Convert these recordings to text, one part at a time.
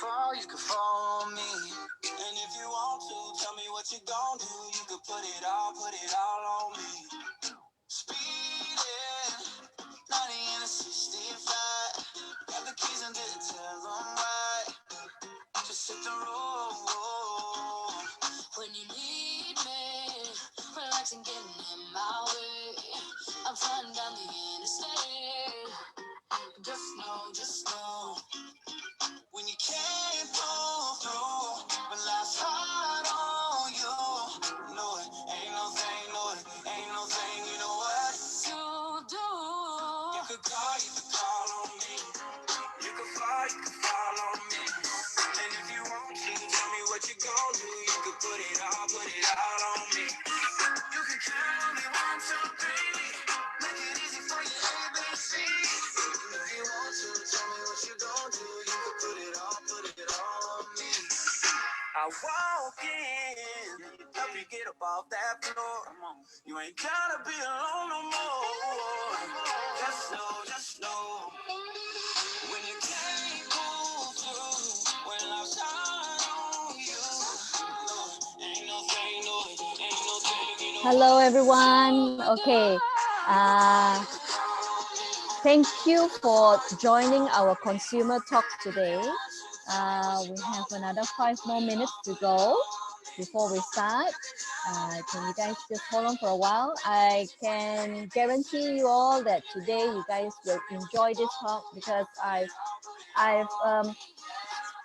fall, you can fall on me. And if you want to, tell me what you gon' do. You can put it all on me. Speeding, 90 and a 65. Got the keys and didn't tell them why. Just hit the road. When you need me, relax and get in my way. I'm flying down the interstate. Just know, when you can't pull through, when life's hard on you, know it ain't no thing, you know what you do. You could call on me. You could fall on me. And if you want to, tell me what you gon' do. You could put it all on me. You can count on me 1, 2, 3. Make it easy for you, ABC. And if you want to, tell me what you gon' do. You could put it all on me. I walk in, help you get up off that floor. You ain't gotta be alone no more. Just know, when you can't pull through, when life's hard on you, ain't no thing, you know. Hello, everyone. Okay. Thank you for joining our consumer talk today. We have another 5 more minutes to go before we start. Can you guys just hold on for a while? I can guarantee you all that today you guys will enjoy this talk because I've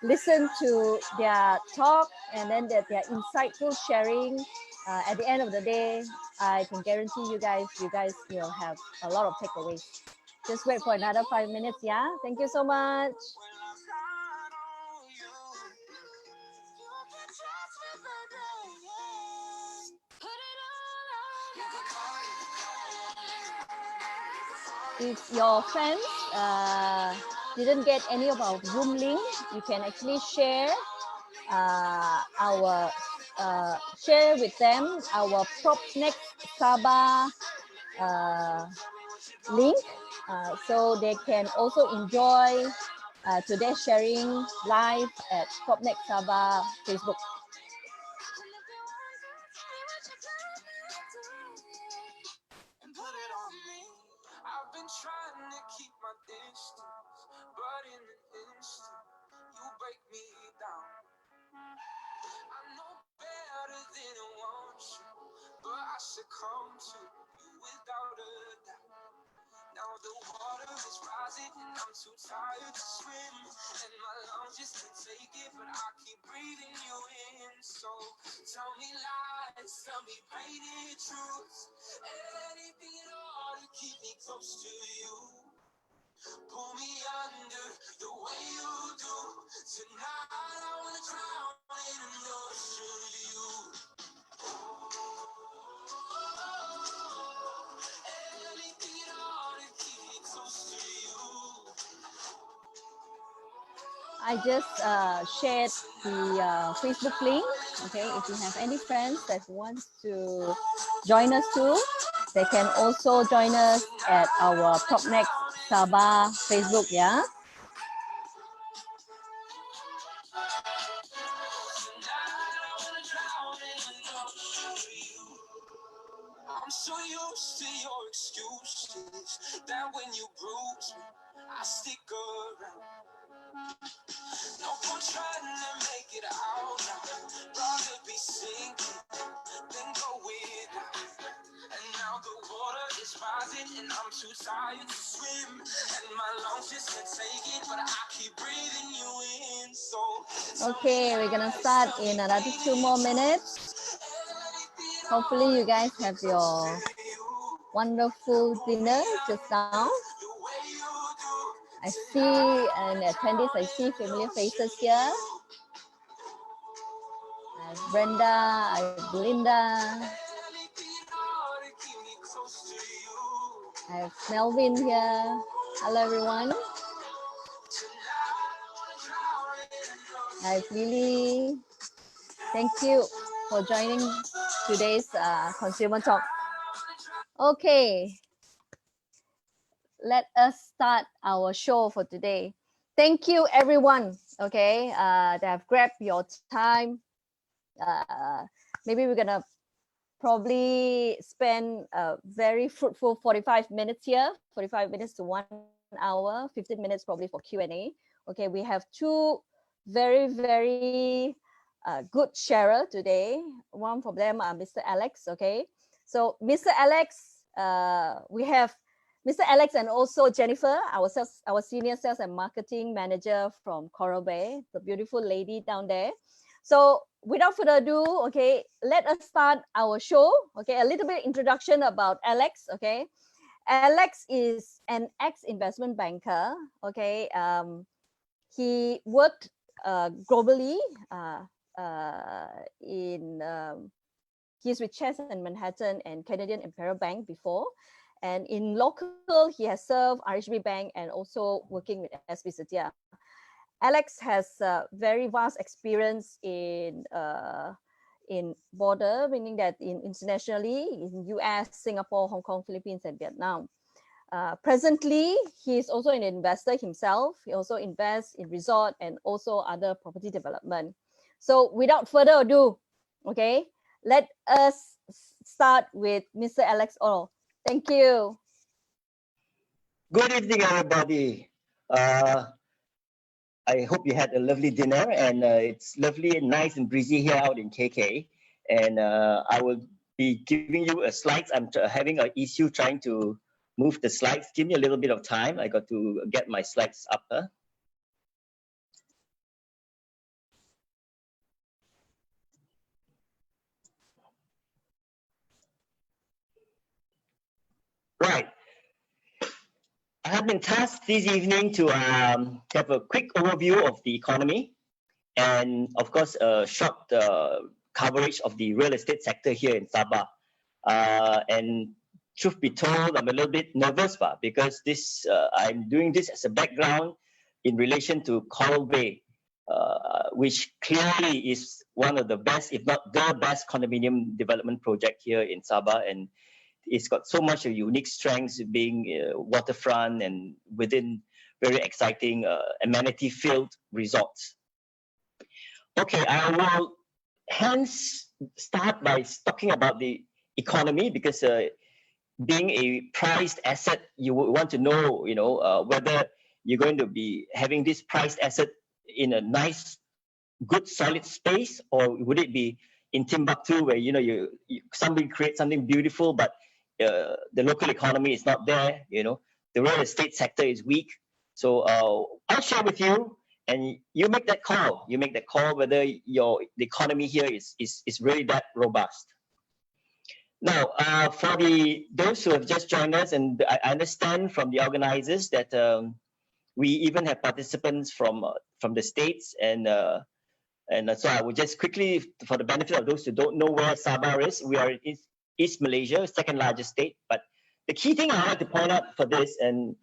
listened to their talk and then their insightful sharing. At the end of the day, I can guarantee you guys will have a lot of takeaways. Just wait for another 5 minutes, yeah? Thank you so much. If your friends didn't get any of our Zoom link, you can actually share share with them our PropNex Sabah link, so they can also enjoy today's sharing live at PropNex Sabah Facebook. Trying to keep my distance, but in an instant, you break me down. I know better than I want you, but I succumb to you without a doubt. Now the water is rising and I'm too tired to swim, and my lungs just can't take it, but I keep breathing you in. So tell me lies, tell me painted truths, anything at all to keep me close to you. Pull me under the way you do. Tonight I wanna drown in an ocean of you. Anything at all to keep me close to you. I just shared the Facebook link. Okay, if you have any friends that want to join us too, they can also join us at our PropNex Sabah Facebook, yeah. I'm so used to your excuses that when you bruise me, I stick around. No point trying to make it out now. Rather be sinking than go without. And now the water is rising and I'm too tired to swim, and my lungs just can't take it, but I keep breathing you in. So okay, we're gonna start in another 2 more minutes. Hopefully you guys have your wonderful dinner just now. I see an attendees, I see familiar faces here. I have Brenda, I have Belinda, I have Melvin here. Hello everyone. I have Lily. Thank you for joining today's consumer talk. Okay, let us start our show for today. thank you everyone, okay, that have grabbed your time. Maybe we're gonna probably spend a very fruitful 45 minutes here, 45 minutes to 1 hour, 15 minutes probably for Q&A. Okay, we have two very good sharer today. One of them are Mr. Alex, okay. So Mr. Alex, we have Mr. Alex and also Jennifer, our senior sales and marketing manager from Coral Bay, the beautiful lady down there. So without further ado, okay, let us start our show. Okay, a little bit introduction about Alex. Okay, Alex is an ex-investment banker. Okay, he worked globally he's with Chess and Manhattan and Canadian Imperial Bank before. And in local, he has served RHB Bank and also working with SB Sutera. Alex has very vast experience in border, meaning that internationally in US, Singapore, Hong Kong, Philippines, and Vietnam. Presently, he is also an investor himself. He also invests in resort and also other property development. So without further ado, okay, let us start with Mr. Alex Oro. Thank you. Good evening, everybody. I hope you had a lovely dinner, and it's lovely and nice and breezy here out in KK. And I will be giving you a slides. I'm having an issue trying to move the slides. Give me a little bit of time. I got to get my slides up. Right. I have been tasked this evening to have a quick overview of the economy and, of course, a short coverage of the real estate sector here in Sabah. And truth be told, I'm a little bit nervous because I'm doing this as a background in relation to Coral Bay, which clearly is one of the best, if not the best, condominium development project here in Sabah. And it's got so much of unique strengths, being waterfront and within very exciting amenity-filled resorts. Okay, I will hence start by talking about the economy, because being a prized asset, you would want to know, whether you're going to be having this prized asset in a nice, good, solid space, or would it be in Timbuktu, where somebody creates something beautiful, but the local economy is not there. The real estate sector is weak. So I'll share with you, and you make that call. You make that call whether the economy here is really that robust. Now, for those who have just joined us, and I understand from the organizers that we even have participants from the States, and so I will just quickly, for the benefit of those who don't know where Sabah is, we are in East Malaysia, second largest state. But the key thing I like to point out for this, and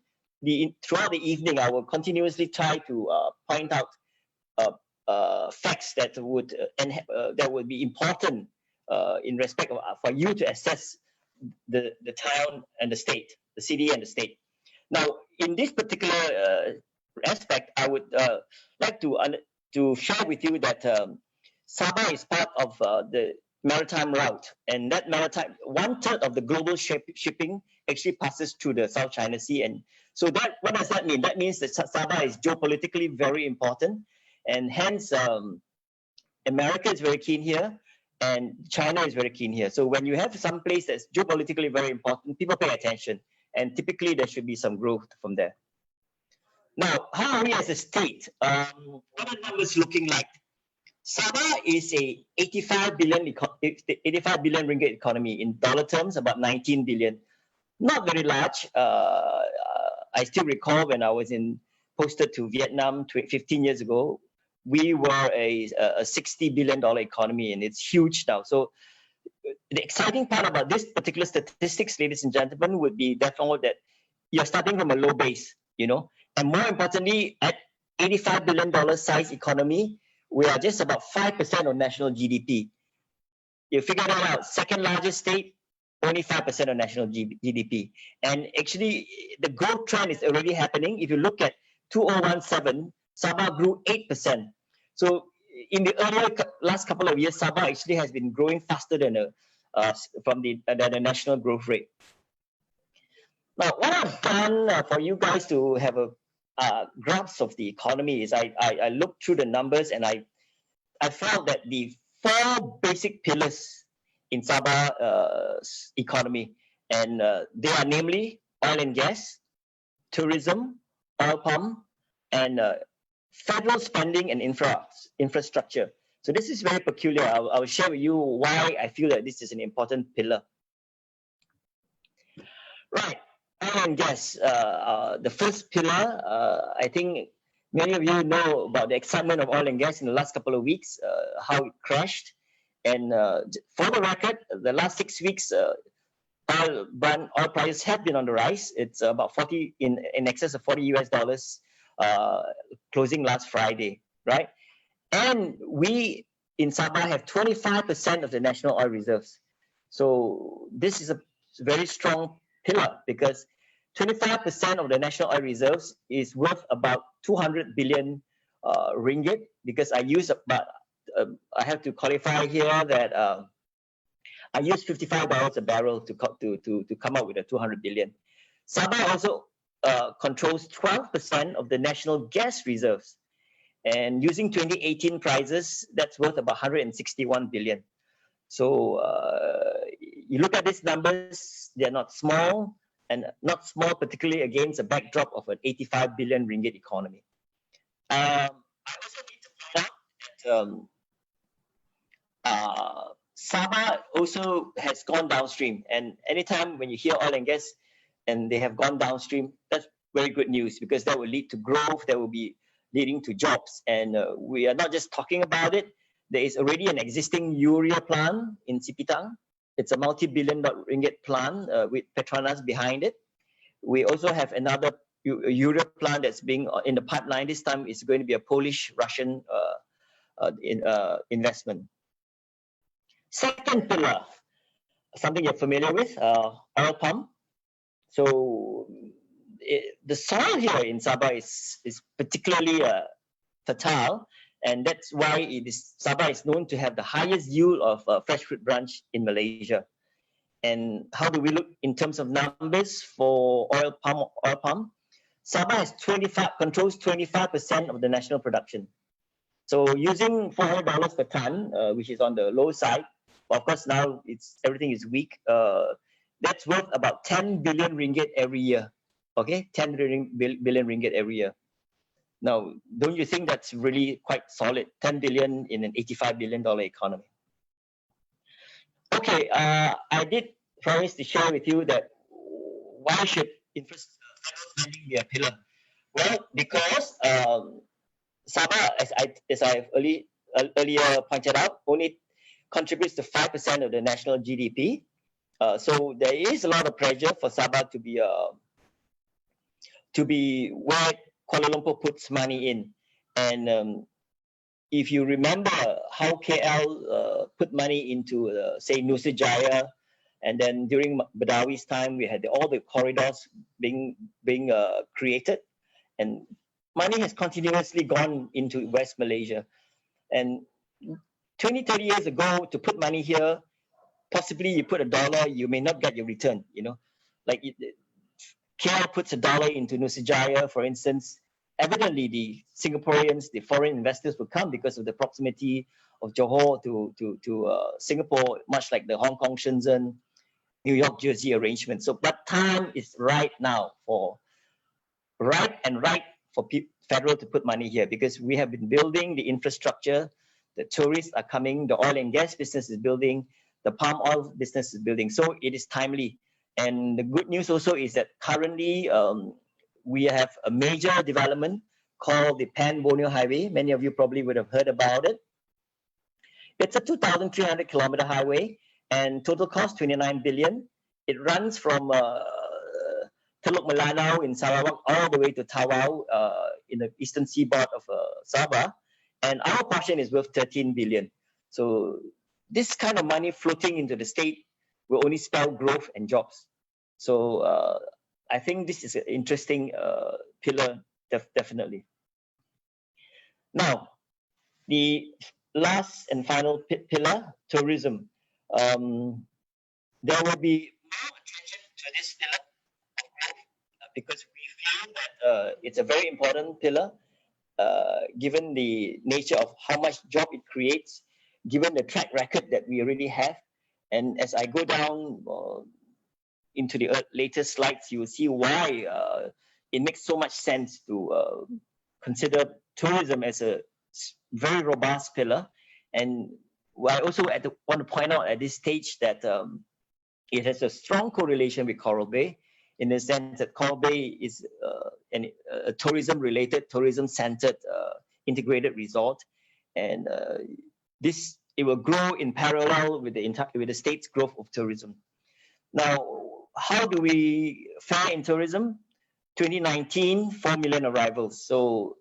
throughout the evening, I will continuously try to point out facts that would be important in respect of for you to assess the town and the state, the city and the state. Now, in this particular aspect, I would like to share with you that Sabah is part of the maritime route, and that maritime, 1/3 of the global shipping actually passes through the South China Sea. And so what does that mean? That means that Sabah is geopolitically very important, and hence America is very keen here, and China is very keen here. So when you have some place that's geopolitically very important, people pay attention, and typically there should be some growth from there. Now, how are we as a state? What are numbers looking like? Sabah is a 85 billion ringgit economy. In dollar terms, about 19 billion. Not very large. I still recall when I was posted to Vietnam 15 years ago, we were a $60 billion economy, and it's huge now. So the exciting part about this particular statistics, ladies and gentlemen, would be definitely that you're starting from a low base, and more importantly, at $85 billion size economy, we are just about 5% of national GDP. You figure that out. Second largest state, only 5% of national GDP. And actually, the growth trend is already happening. If you look at 2017, Sabah grew 8%. So in the last couple of years, Sabah actually has been growing faster than the national growth rate. Now, what I've done for you guys to have a grasp of the economy is I looked through the numbers, and I felt that the four basic pillars in Sabah's economy, and they are namely oil and gas, tourism, oil palm, and federal spending and infrastructure. So this is very peculiar. I'll share with you why I feel that this is an important pillar. Right, oil and gas. The first pillar, I think many of you know about the excitement of oil and gas in the last couple of weeks, how it crashed. And for the record, the last 6 weeks, oil prices have been on the rise. It's about 40 in excess of $40 closing last Friday, right? And we in Sabah have 25% of the national oil reserves. So this is a very strong pillar, because 25% of the national oil reserves is worth about 200 billion ringgit. Because I use about, I have to qualify here that I use $55 a barrel to come up with a 200 billion. Sabah also controls 12% of the national gas reserves, and using 2018 prices, that's worth about 161 billion. So you look at these numbers, they're not small, and not small particularly against a backdrop of an 85 billion ringgit economy. I also need to point out that Sabah also has gone downstream, and anytime when you hear oil and gas and they have gone downstream, that's very good news, because that will lead to growth, that will be leading to jobs. And we are not just talking about it. There is already an existing urea plant in Sipitang. It's a multi-billion ringgit plant with Petronas behind it. We also have another urea plant that's being in the pipeline. This time it's going to be a Polish-Russian investment. Second pillar, something you're familiar with, oil palm. So the soil here in Sabah is particularly fertile, and that's why Sabah is known to have the highest yield of fresh fruit branch in Malaysia. And how do we look in terms of numbers for oil palm? Sabah controls 25% of the national production. So using $400 per ton, which is on the low side, of course now everything is weak. That's worth about 10 billion ringgit every year. Okay, 10 billion ringgit every year. Now, don't you think that's really quite solid? 10 billion in an $85 billion economy. Okay, I did promise to share with you that why should federal spending be a pillar? Well, because Sabah, as I've earlier pointed out, only contributes to 5% of the national GDP. So there is a lot of pressure for Sabah to be where Kuala Lumpur puts money in. And if you remember how KL put money into, say, Nusajaya, and then during Badawi's time, we had all the corridors being created, and money has continuously gone into West Malaysia. And 20, 30 years ago, to put money here, possibly you put $1, you may not get your return, like KL puts $1 into Nusajaya, for instance. Evidently, the Singaporeans, the foreign investors will come because of the proximity of Johor to Singapore, much like the Hong Kong, Shenzhen, New York, Jersey arrangement. So, but time is right now for federal to put money here, because we have been building the infrastructure. The tourists are coming. The oil and gas business is building. The palm oil business is building. So it is timely. And the good news also is that currently we have a major development called the Pan-Borneo Highway. Many of you probably would have heard about it. It's a 2,300 kilometer highway, and total cost 29 billion. It runs from Teluk Melanau in Sarawak all the way to Tawau in the eastern seaboard of Sabah, and our portion is worth 13 billion. So this kind of money floating into the state will only spell growth and jobs. So I think this is an interesting pillar, definitely. Now, the last and final pillar, tourism. There will be more attention to this pillar because we feel that it's a very important pillar given the nature of how much job it creates, given the track record that we already have. And as I go down into the later slides, you will see why it makes so much sense to consider tourism as a very robust pillar. And I also want to point out at this stage that it has a strong correlation with Coral Bay in the sense that Coral Bay is a tourism-related, tourism-centered integrated resort, and it will grow in parallel with the state's growth of tourism. Now, how do we fare in tourism? 2019, 4 million arrivals, so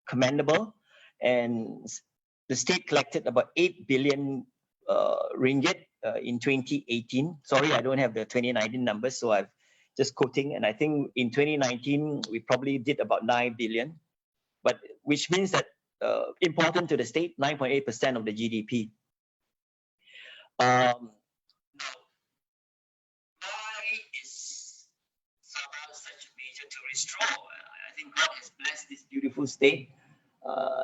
commendable, and the state collected about 8 billion ringgit in 2018. Sorry, I don't have the 2019 numbers, so I've just quoting. And I think in 2019 we probably did about 9 billion, but which means that important to the state, 9.8% of the GDP. Now, why is Sabah such a major tourist draw? I think God has blessed this beautiful state.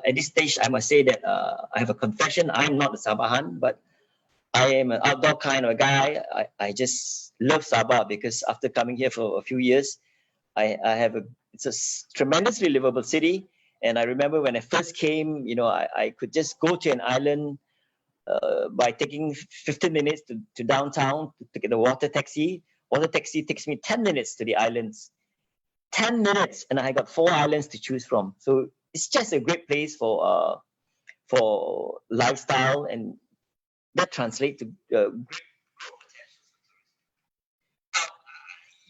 At this stage, I must say that I have a confession. I'm not a Sabahan, but I am an outdoor kind of guy. I just love Sabah because after coming here for a few years, it's a tremendously livable city. And I remember when I first came, I could just go to an island by taking 15 minutes to downtown to get the water taxi. Water taxi takes me 10 minutes to the islands. 10 minutes, and I got 4 islands to choose from. So it's just a great place for lifestyle, and that translates to great growth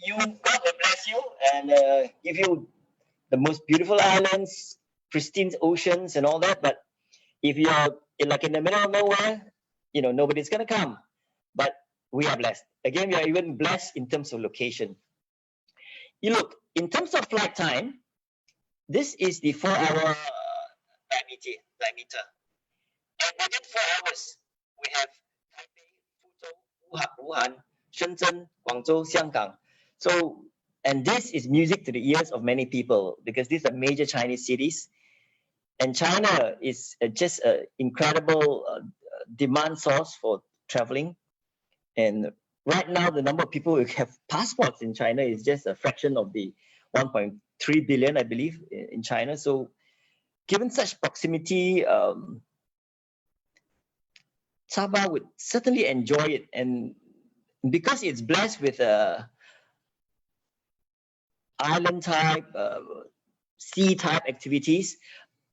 potential. God will bless you and give you the most beautiful islands, pristine oceans, and all that. But if you're in the middle of nowhere, nobody's gonna come. But we are blessed. Again, we are even blessed in terms of location. You look in terms of flight time. This is the 4-hour diameter. And within 4 hours, we have Taipei, Fuzhou, Wuhan, Shenzhen, Guangzhou, Xianggang. So, and this is music to the ears of many people because these are major Chinese cities. And China is just an incredible demand source for traveling. And right now, the number of people who have passports in China is just a fraction of the 1.3 billion, I believe, in China. So given such proximity, Sabah would certainly enjoy it. And because it's blessed with island type, sea type activities,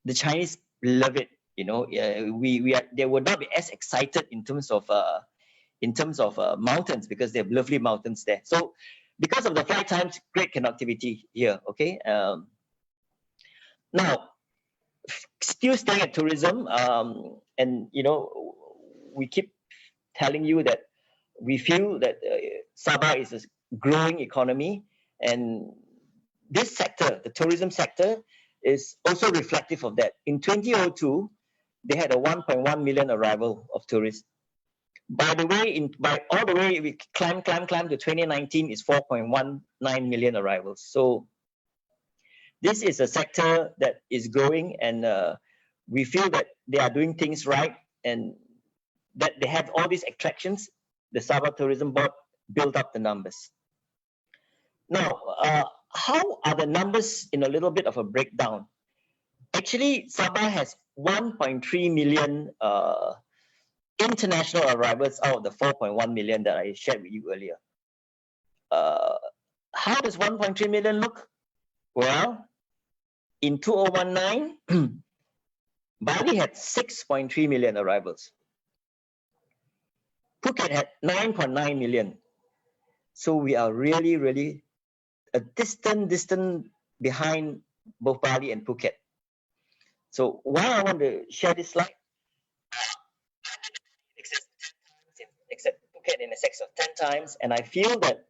the Chinese love it. They would not be as excited in terms of mountains because they have lovely mountains there. So because of the flight times, great connectivity here. Okay. Now, still staying at tourism, and we keep telling you that we feel that Sabah is a growing economy, and this sector, the tourism sector, is also reflective of that. In 2002, they had a 1.1 million arrival of tourists. By all the way, we climb to 2019 is 4.19 million arrivals. So this is a sector that is growing, and we feel that they are doing things right, and that they have all these attractions. The Sabah Tourism Board built up the numbers. Now, how are the numbers in a little bit of a breakdown? Actually, Sabah has 1.3 million international arrivals out of the 4.1 million that I shared with you earlier. How does 1.3 million look? Well, in 2019, Bali had 6.3 million arrivals. Phuket had 9.9 million. So we are really, really a distant behind both Bali and Phuket. So why I want to share this slide, except Phuket in excess of 10 times, and I feel that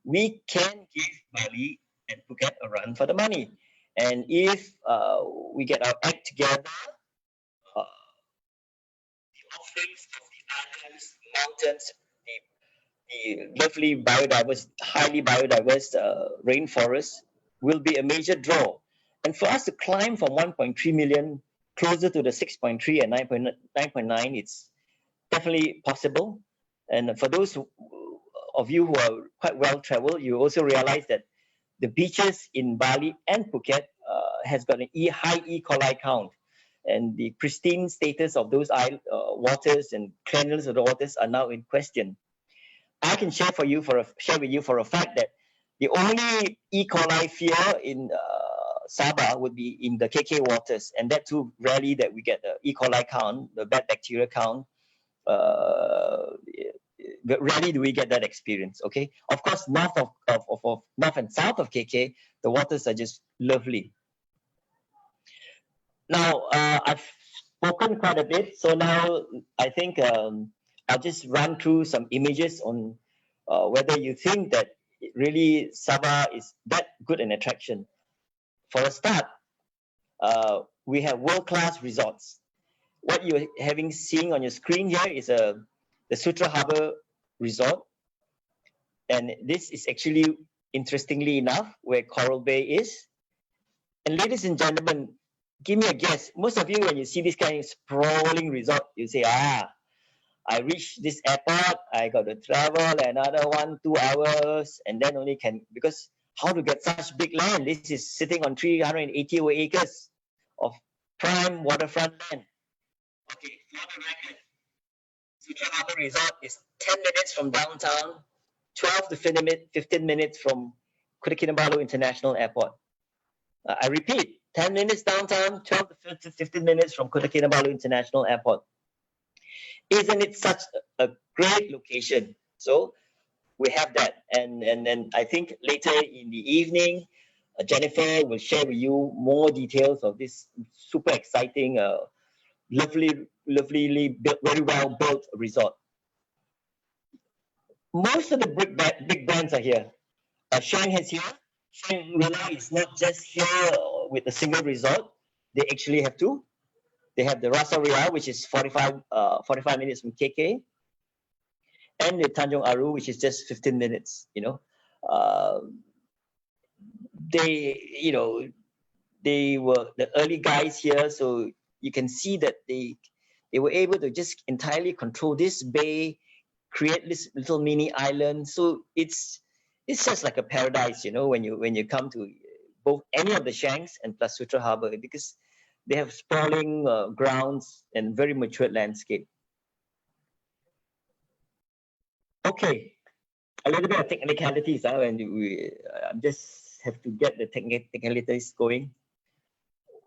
we can give Bali and Phuket a run for the money. And if we get our act together, the offerings of the islands, mountains, the lovely biodiverse, highly biodiverse rainforest will be a major draw. And for us to climb from 1.3 million closer to the 6.3 and 9.9, it's definitely possible. And for those of you who are quite well traveled, you also realize that the beaches in Bali and Phuket has got an high E. coli count. And the pristine status of those waters and cleanliness of the waters are now in question. I can share with you for a fact that the only E. coli fear in Sabah would be in the KK waters, and that too rarely that we get the E. coli count, the bad bacteria count. Rarely do we get that experience. Okay, of course, north of north and south of KK, the waters are just lovely. Now I've spoken quite a bit, so now I think I'll just run through some images on whether you think that really Sabah is that good an attraction. For a start, we have world-class resorts. What you're seeing on your screen here is the Sutera Harbour Resort, and this is actually, interestingly enough, where Coral Bay is. And ladies and gentlemen, give me a guess. Most of you, when you see this kind of sprawling resort, you say, I reached this airport, I got to travel another 1-2 hours, and then only can, because how to get such big land? This is sitting on 380 acres of prime waterfront land. Okay, for the record, Sutera Harbour Resort is 10 minutes from downtown, 12 to 15 minutes from Kota Kinabalu International Airport. I repeat, 10 minutes downtown, 12 to 15 minutes from Kota Kinabalu International Airport. Isn't it such a great location? So we have that, and I think later in the evening, Jennifer will share with you more details of this super exciting, lovely built, very well built resort. Most of the big brands are here. Shang is here. Shangri-La is not just here with a single resort. They actually have two. They have the Rasa Ria, which is 45 minutes from KK, and the Tanjung Aru, which is just 15 minutes. They were the early guys here, so you can see that they were able to just entirely control this bay, create this little mini island. So it's just like a paradise, when you come to both any of the Shanks and plus Sutera Harbour, because they have sprawling grounds and very matured landscape. Okay, a little bit of technicalities, and we just have to get the technicalities going.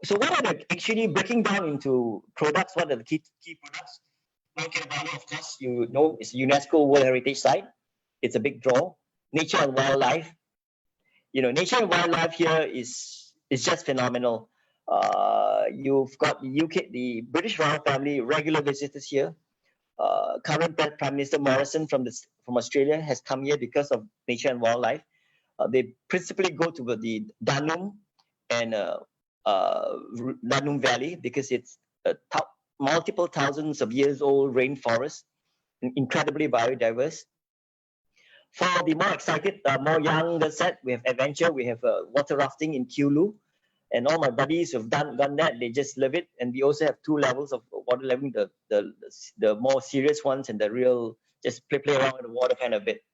So what are the, actually breaking down into products, what are the key products? Of course, it's UNESCO World Heritage Site. It's a big draw. Nature and wildlife. Nature and wildlife here is just phenomenal. You've got the British royal family, regular visitors here. Current Prime Minister Morrison from Australia has come here because of nature and wildlife. They principally go to the Danum and Danum Valley because it's a multiple thousands of years old rainforest, incredibly biodiverse. For the more excited, more younger set, we have adventure, we have water rafting in Kulu. And all my buddies who've done that, they just love it. And we also have 2 levels of water leveling, the more serious ones and the real, just play around with the water kind of bit.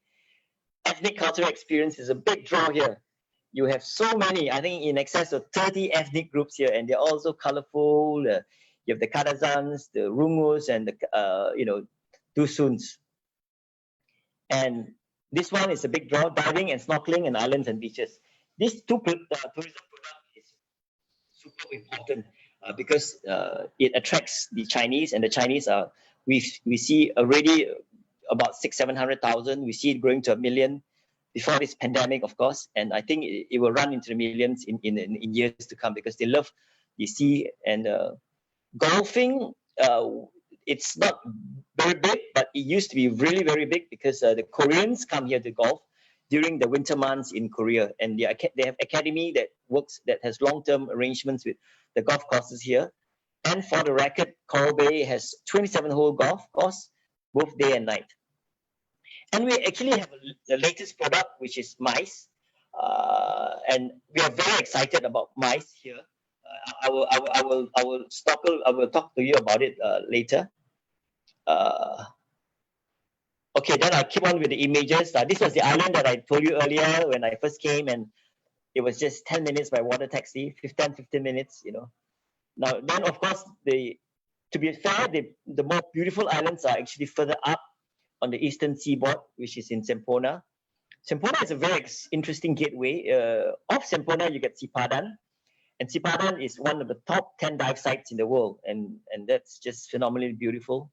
Ethnic cultural experience is a big draw here. You have so many, I think in excess of 30 ethnic groups here, and they're also colorful. You have the Kadazans, the Rungus, and the Dusuns. And this one is a big draw, diving and snorkeling and islands and beaches. These two tourism products is super important because it attracts the Chinese, and the Chinese are, we see already about 600,000-700,000. We see it growing to 1 million before this pandemic, of course, and I think it will run into the millions in years to come because they love the sea. And golfing, it's not very big, but it used to be really, very big because the Koreans come here to golf. during the winter months in Korea. And they have academy that has long-term arrangements with the golf courses here. And for the record, Coral Bay has 27-hole golf course, both day and night. And we actually have the latest product, which is mice. And we are very excited about mice here. I will talk to you about it later. Okay, then I'll keep on with the images. This was the island that I told you earlier when I first came, and it was just 10 minutes by water taxi, 15 minutes, Now, then of course, to be fair, the more beautiful islands are actually further up on the eastern seaboard, which is in Sempona. Sempona is a very interesting gateway. Off Sempona, you get Sipadan, and Sipadan is one of the top 10 dive sites in the world, and that's just phenomenally beautiful.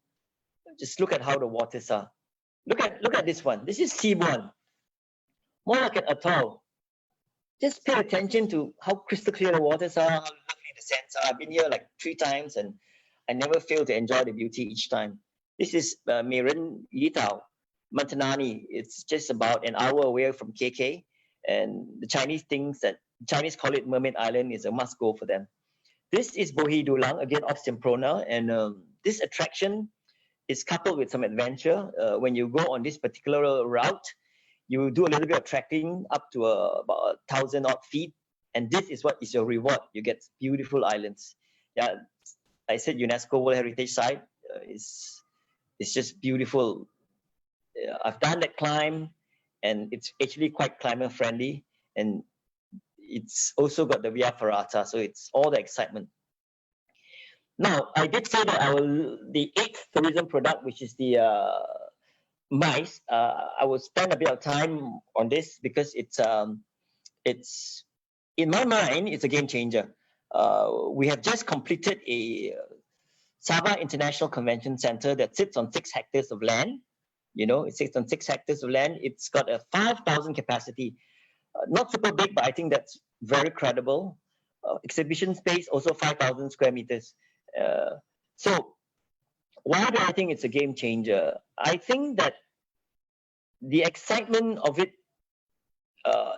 Just look at how the waters are. Look at this one. This is Seaborn, more like an atoll. Just pay attention to how crystal clear the waters are, how lovely the sands are. I've been here like 3 times, and I never fail to enjoy the beauty each time. This is Meren Yitao, Mantanani. It's just about an hour away from KK, and the Chinese call it Mermaid Island is a must go for them. This is Bohi Dulang, again off Semprona, and this attraction is coupled with some adventure. When you go on this particular route, you do a little bit of trekking up to about 1,000 odd feet, and this is what is your reward. You get beautiful islands. Yeah, I said UNESCO World Heritage Site. It's just beautiful. I've done that climb, and it's actually quite climate friendly, and it's also got the Via Ferrata, so it's all the excitement. Now, I did say that the 8th tourism product, which is the mice, I will spend a bit of time on this because it's in my mind, it's a game changer. We have just completed a Sabah International Convention Center that sits on 6 hectares of land. It sits on 6 hectares of land. It's got a 5,000 capacity. Not super big, but I think that's very credible. Exhibition space, also 5,000 square meters. So why do I think it's a game changer? I think that the excitement of it,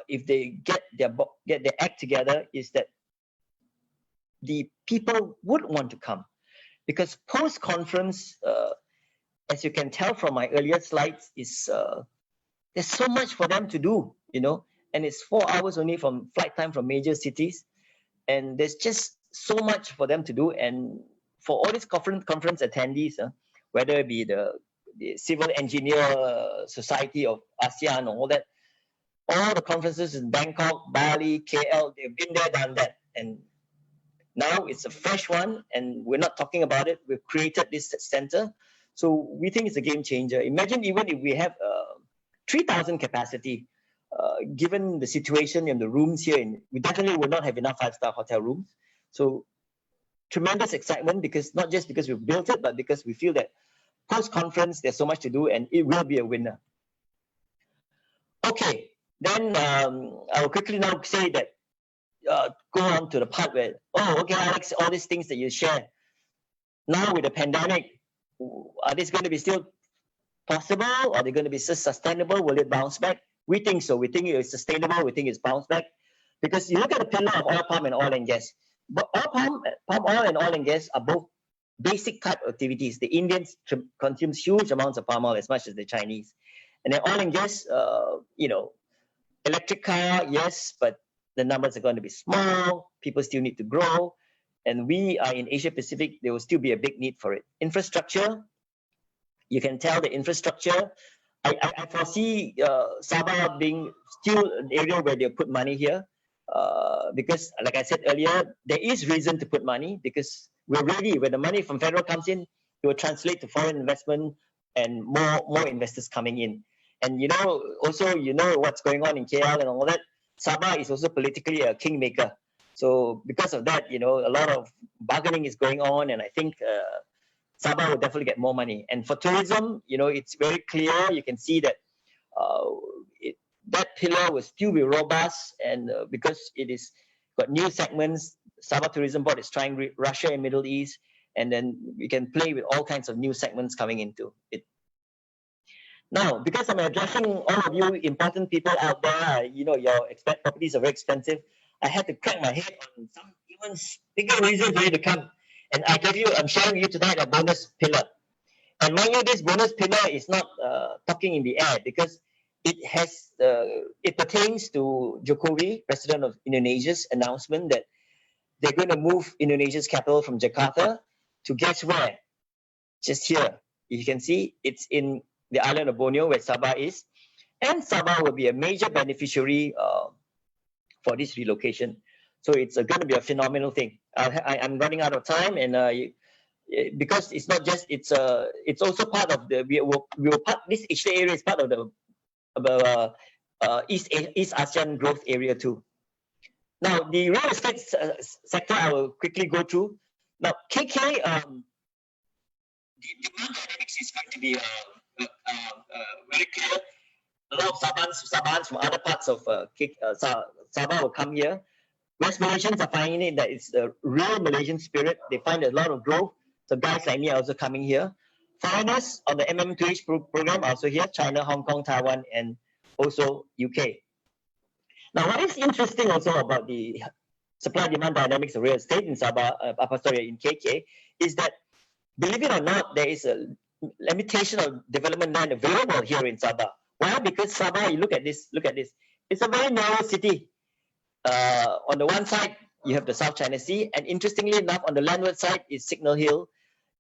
if they get their act together, is that the people would want to come, because post-conference, as you can tell from my earlier slides, is there's so much for them to do, and it's 4 hours only from flight time from major cities, and there's just so much for them to do. And for all these conference attendees, whether it be the Civil Engineer Society of ASEAN or all the conferences in Bangkok, Bali, KL, they've been there, done that, and now it's a fresh one, and we're not talking about it. We've created this center, so we think it's a game changer. Imagine even if we have 3,000 capacity, given the situation in the rooms here, we definitely will not have enough 5-star hotel rooms. So tremendous excitement, because not just because we've built it, but because we feel that post-conference there's so much to do, and it will be a winner. Okay, then I'll quickly now say that, go on to the part where, okay, Alex, all these things that you share. Now with the pandemic, are these going to be still possible? Are they going to be sustainable? Will it bounce back? We think so. We think it's sustainable. We think it's bounced back. Because you look at the pillar of oil palm and oil and gas. But palm oil and oil and gas are both basic type activities. The Indians consume huge amounts of palm oil as much as the Chinese. And then oil and gas, electric car, yes, but the numbers are going to be small. People still need to grow. And we are in Asia Pacific, there will still be a big need for it. Infrastructure, you can tell the infrastructure. I foresee Sabah being still an area where they'll put money here. Because like I said earlier, there is reason to put money, because we're ready. When the money from federal comes in, it will translate to foreign investment and more investors coming in. And also what's going on in KL and all that. Sabah is also politically a kingmaker. So because of that, a lot of bargaining is going on, and I think Sabah will definitely get more money. And for tourism, it's very clear. You can see that that pillar will still be robust, and because it is got new segments. Sabah Tourism Board is trying Russia and Middle East, and then we can play with all kinds of new segments coming into it. Now, because I'm addressing all of you important people out there, you know, your properties are very expensive. I had to crack my head on some even bigger reasons for you to come. And I'm sharing you tonight a bonus pillar. And mind you, this bonus pillar is not talking in the air because it pertains to Jokowi, President of Indonesia's announcement that they're going to move Indonesia's capital from Jakarta to guess where? Just here. You can see it's in the island of Borneo where Sabah is. And Sabah will be a major beneficiary for this relocation. So it's going to be a phenomenal thing. I'm running out of time, and because it's not just it's also part of the this HTA area is part of the East ASEAN growth area too. Now the real estate sector I will quickly go through. Now KK, the demand dynamics is going to be very clear. A lot of Sabahans from other parts of Sabah will come here. West Malaysians are finding it that it's a real Malaysian spirit. They find a lot of growth. So guys like me are also coming here. Foreigners on the MM2H program are also here: China, Hong Kong, Taiwan, and also UK. Now, what is interesting also about the supply-demand dynamics of real estate in Sabah, in KK, is that, believe it or not, there is a limitation of development land available here in Sabah. Why? Because Sabah, you look at this. It's a very narrow city. On the one side, you have the South China Sea, and interestingly enough, on the landward side is Signal Hill.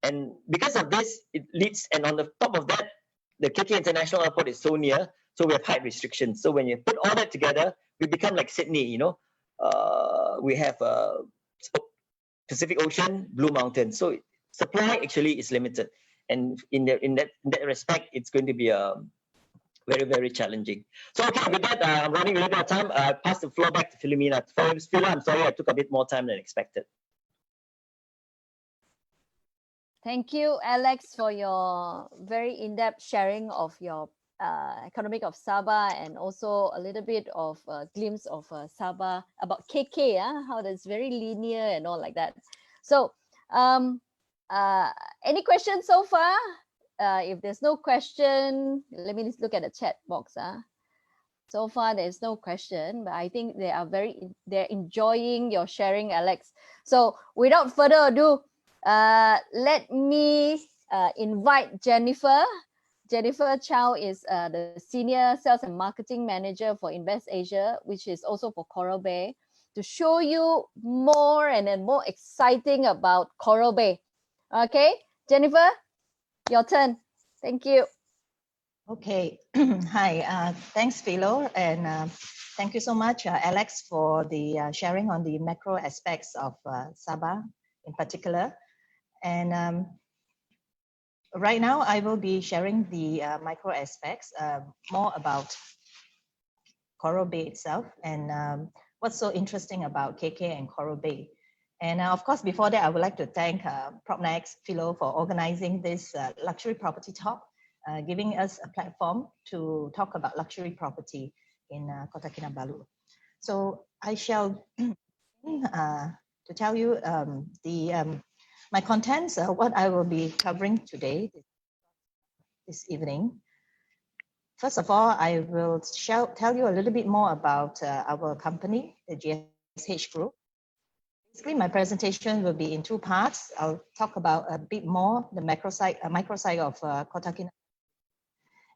And because of this, it leads, and on the top of that, the KK International Airport is so near, so we have height restrictions. So when you put all that together, we become like Sydney, you know. We have Pacific Ocean, Blue Mountain. So supply actually is limited. And in that respect, it's going to be very, very challenging. So, okay, with that, I'm running a little bit of time. I pass the floor back to Philomena. Philomena, I'm sorry I took a bit more time than expected. Thank you, Alex, for your very in-depth sharing of your economic of Sabah, and also a little bit of a glimpse of Sabah about KK, how that's very linear and all like that. So, any questions so far? If there's no question, let me look at the chat box. So far, there's no question, but I think they're enjoying your sharing, Alex. So without further ado, let me invite Jennifer. Jennifer Chow is the Senior Sales and Marketing Manager for Invest Asia, which is also for Coral Bay, to show you more and then more exciting about Coral Bay. Okay, Jennifer, your turn. Thank you. Okay. Hi. Thanks, Philo, and thank you so much, Alex, for the sharing on the macro aspects of Sabah in particular. And right now, I will be sharing the micro aspects, more about Coral Bay itself and what's so interesting about KK and Coral Bay. And of course, before that, I would like to thank PropNex, Philo, for organizing this luxury property talk, giving us a platform to talk about luxury property in Kota Kinabalu. So I shall to tell you my contents, what I will be covering today, this evening. First of all, I will tell you a little bit more about our company, the GSH Group. Basically, my presentation will be in two parts. I'll talk about a bit more the micro side of Kota Kinabalu.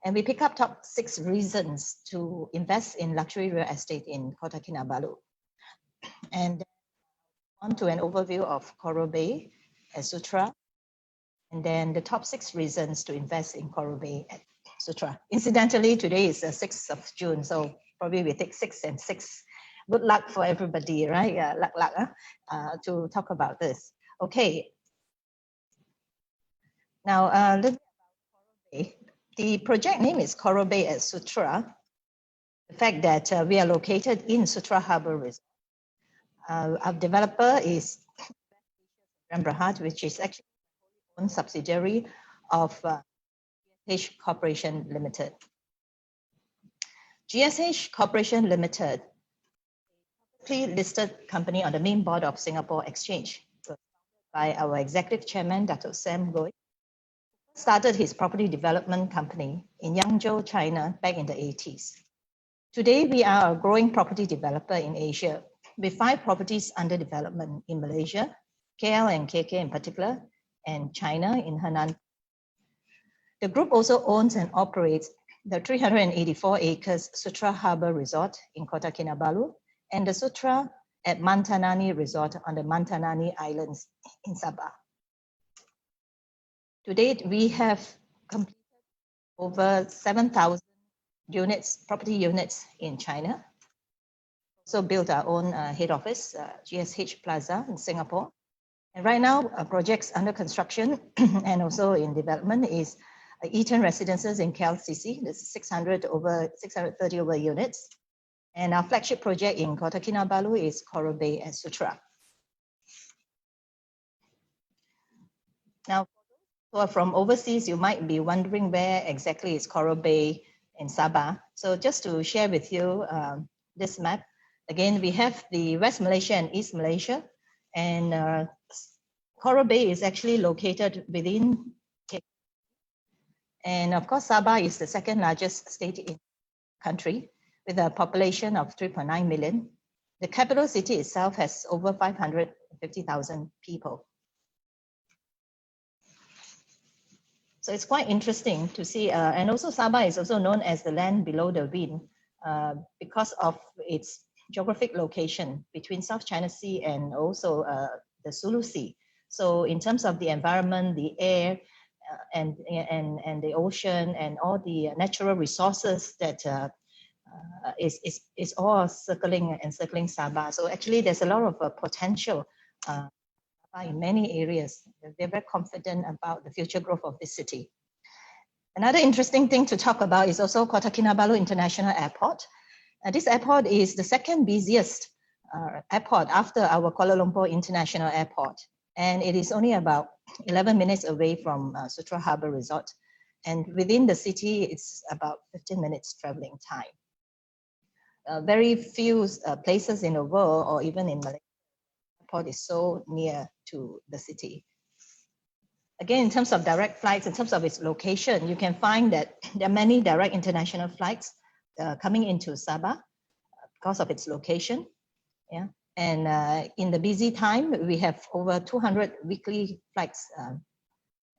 And we pick up top 6 reasons to invest in luxury real estate in Kota Kinabalu. And on to an overview of Coral Bay at Sutera. And then the top 6 reasons to invest in Coral Bay at Sutera. Incidentally, today is the 6th of June, so probably we take 6 and 6. Good luck for everybody, right? Luck to talk about this. Okay. Now, let's talk about Coral Bay. The project name is Coral Bay at Sutera. The fact that we are located in Sutera Harbour Resort. Our developer is Rembrandt, which is actually a subsidiary of GSH Corporation Limited. GSH Corporation Limited, a publicly listed company on the main board of Singapore Exchange, by our executive chairman, Dato' Sam Goy, started his property development company in Yangzhou, China, back in the 80s. Today, we are a growing property developer in Asia, with 5 properties under development in Malaysia, KL and KK in particular, and China in Henan. The group also owns and operates the 384 acres Sutera Harbour Resort in Kota Kinabalu and the Sutera at Mantanani Resort on the Mantanani Islands in Sabah. To date, we have completed over 7,000 units, property units in China. Also built our own head office, GSH Plaza in Singapore. And right now, projects under construction and also in development is Eaton Residences in KLCC. There's 630 over units. And our flagship project in Kota Kinabalu is Coral Bay and Sutera. Now, from overseas, you might be wondering where exactly is Coral Bay in Sabah. So just to share with you this map, again, we have the West Malaysia and East Malaysia, and Coral Bay is actually located within, and of course, Sabah is the second largest state in the country with a population of 3.9 million. The capital city itself has over 550,000 people. So it's quite interesting to see, and also Sabah is also known as the land below the wind because of its geographic location between South China Sea and also the Sulu Sea. So in terms of the environment, the air, and the ocean and all the natural resources that is all circling Sabah. So actually there's a lot of potential in many areas. They're very confident about the future growth of this city. Another interesting thing to talk about is also Kota Kinabalu International Airport. This airport is the second busiest airport after our Kuala Lumpur International Airport. And it is only about 11 minutes away from Sutera Harbour Resort. And within the city, it's about 15 minutes traveling time. Very few places in the world or even in Malaysia, the airport is so near to the city. Again, in terms of direct flights, in terms of its location, you can find that there are many direct international flights coming into Sabah because of its location. Yeah. And in the busy time, we have over 200 weekly flights.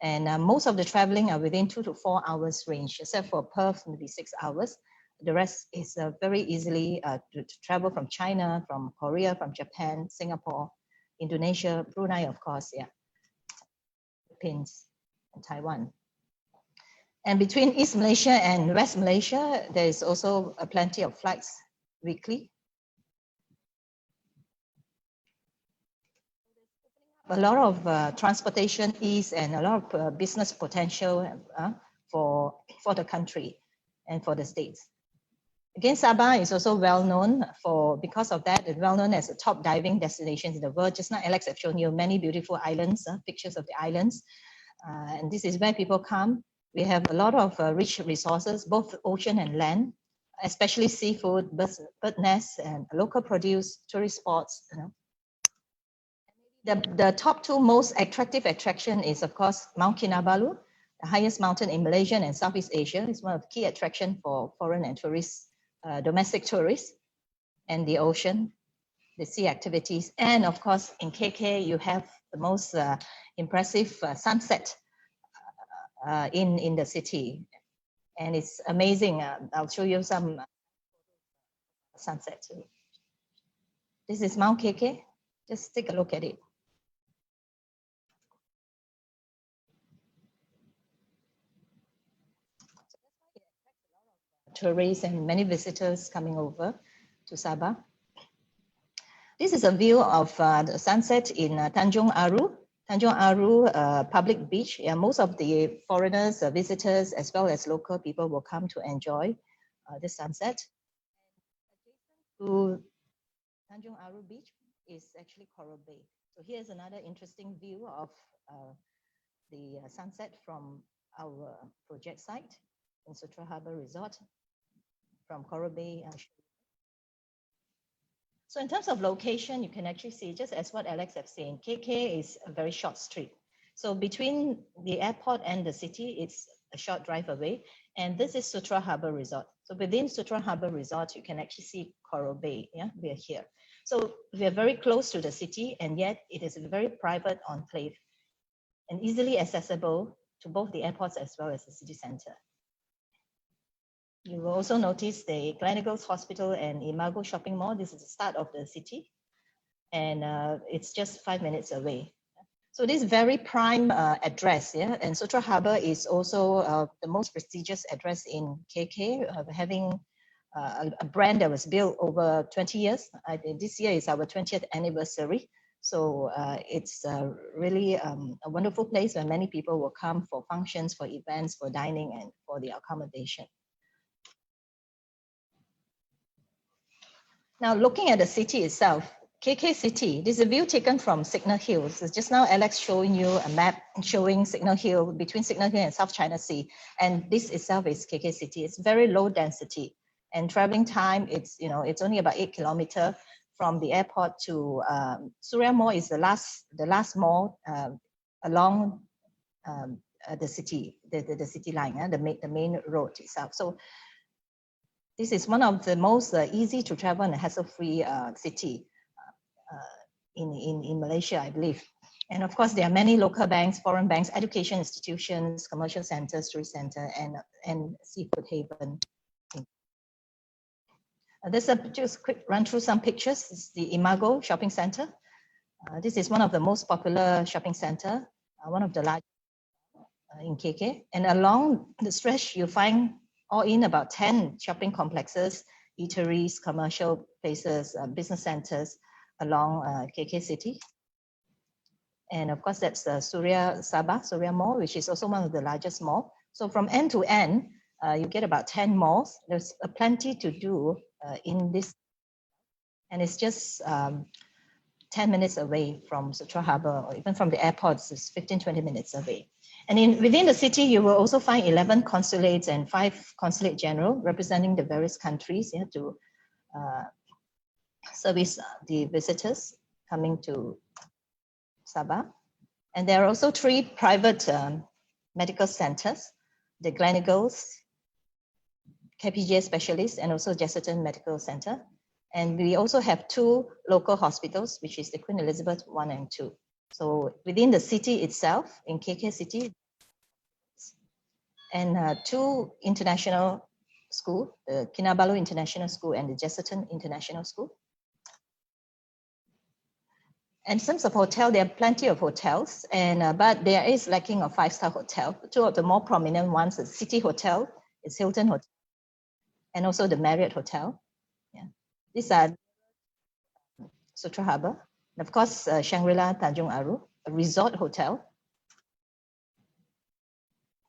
And most of the traveling are within 2 to 4 hours range, except for Perth, maybe 6 hours. The rest is very easily to travel from China, from Korea, from Japan, Singapore, Indonesia, Brunei, of course, yeah, Philippines, and Taiwan. And between East Malaysia and West Malaysia, there is also plenty of flights weekly. A lot of transportation ease and a lot of business potential for the country and for the states. Again, Sabah is also well known because of that, it's well known as a top diving destination in the world. Just now, Alex have shown you many beautiful islands, pictures of the islands. And this is where people come. We have a lot of rich resources, both ocean and land, especially seafood, bird nests, and local produce, tourist spots. You know. The top 2 most attractive attraction is, of course, Mount Kinabalu, the highest mountain in Malaysia and Southeast Asia. It's one of the key attractions for foreign and tourists, domestic tourists, and the ocean, the sea activities. And of course, in KK, you have the most impressive sunset in the city. And it's amazing. I'll show you some sunset. This is Mount KK. Just take a look at it. Tourists and many visitors coming over to Sabah. This is a view of the sunset in Tanjung Aru. Tanjung Aru public beach. Yeah, most of the foreigners, visitors, as well as local people will come to enjoy this sunset. To Tanjung Aru beach is actually Coral Bay. So here's another interesting view of the sunset from our project site in Sutera Harbour Resort from Coral Bay. So in terms of location, you can actually see, just as what Alex has seen, KK is a very short street. So between the airport and the city, it's a short drive away. And this is Sutera Harbour Resort. So within Sutera Harbour Resort, you can actually see Coral Bay. Yeah, we are here. So we are very close to the city, and yet it is a very private enclave and easily accessible to both the airports as well as the city center. You will also notice the Gleneagles Hospital and Imago Shopping Mall. This is the start of the city, and it's just 5 minutes away. So this very prime address, yeah, and Sutera Harbour is also the most prestigious address in KK, having a brand that was built over 20 years. This year is our 20th anniversary. So it's really a wonderful place where many people will come for functions, for events, for dining, and for the accommodation. Now, looking at the city itself, KK City, this is a view taken from Signal Hill. So just now, Alex showing you a map showing Signal Hill, between Signal Hill and South China Sea. And this itself is KK City. It's very low density. And traveling time, it's only about 8 kilometers from the airport to Surya Mall is the last mall along the city, the city line, the main road itself. So this is one of the most easy to travel and hassle-free city in Malaysia, I believe. And of course, there are many local banks, foreign banks, education institutions, commercial centers, tourist center, and seafood haven. This is just a quick run through some pictures. This is the Imago Shopping Center. This is one of the most popular shopping center, one of the largest in KK. And along the stretch, you find all in about 10 shopping complexes, eateries, commercial places, business centers along KK City. And of course, that's the Surya Mall, which is also one of the largest malls. So from end to end, you get about 10 malls. There's plenty to do in this. And it's just 10 minutes away from Sutera Harbour, or even from the airports, it's 15-20 minutes away. And within the city, you will also find 11 consulates and 5 consulate general representing the various countries to service the visitors coming to Sabah. And there are also 3 private medical centers, the Gleneagles, KPGA Specialist, and also Jesserton Medical Center. And we also have 2 local hospitals, which is the Queen Elizabeth 1 and 2. So within the city itself, in KK City, and 2 international schools, the Kinabalu International School and the Jesserton International School. And in terms of hotel, there are plenty of hotels, and but there is lacking of 5-star hotel. 2 of the more prominent ones is City Hotel, it's Hilton Hotel, and also the Marriott Hotel. Yeah. These are Sutera Harbour, and of course, Shangri-La Tanjung Aru, a resort hotel,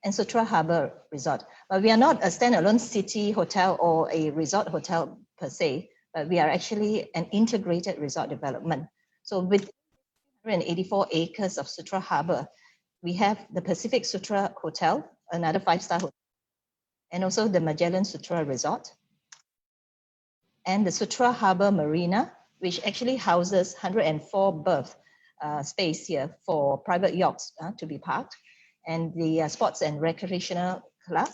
and Sutera Harbour Resort. But we are not a standalone city hotel or a resort hotel per se, but we are actually an integrated resort development. So with 184 acres of Sutera Harbour, we have the Pacific Sutera Hotel, another 5-star hotel, and also the Magellan Sutera Resort, and the Sutera Harbour Marina, which actually houses 104 berth space here for private yachts to be parked, and the Sports and Recreational Club,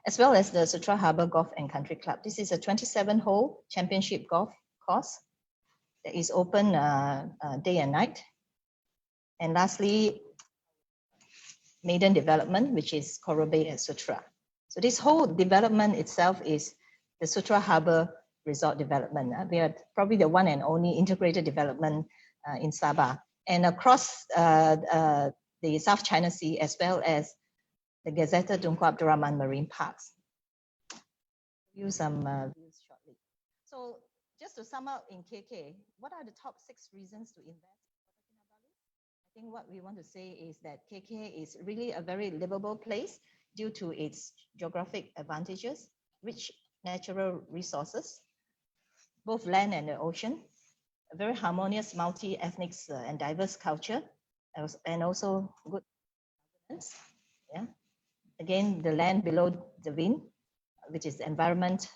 as well as the Sutera Harbour Golf and Country Club. This is a 27-hole championship golf course that is open day and night. And lastly, maiden development, which is Coral Bay at Sutera. So this whole development itself is the Sutera Harbour Resort development. We are probably the one and only integrated development in Sabah. And across the South China Sea, as well as the Gazetted Tunku Abdul Rahman Marine Parks. Use some views shortly. So just to sum up in KK, what are the top 6 reasons to invest in Kinabalu? I think what we want to say is that KK is really a very livable place due to its geographic advantages, rich natural resources, both land and the ocean, a very harmonious multi-ethnic and diverse culture, and also good governance. Yeah. Again, the land below the wind, which is the environment,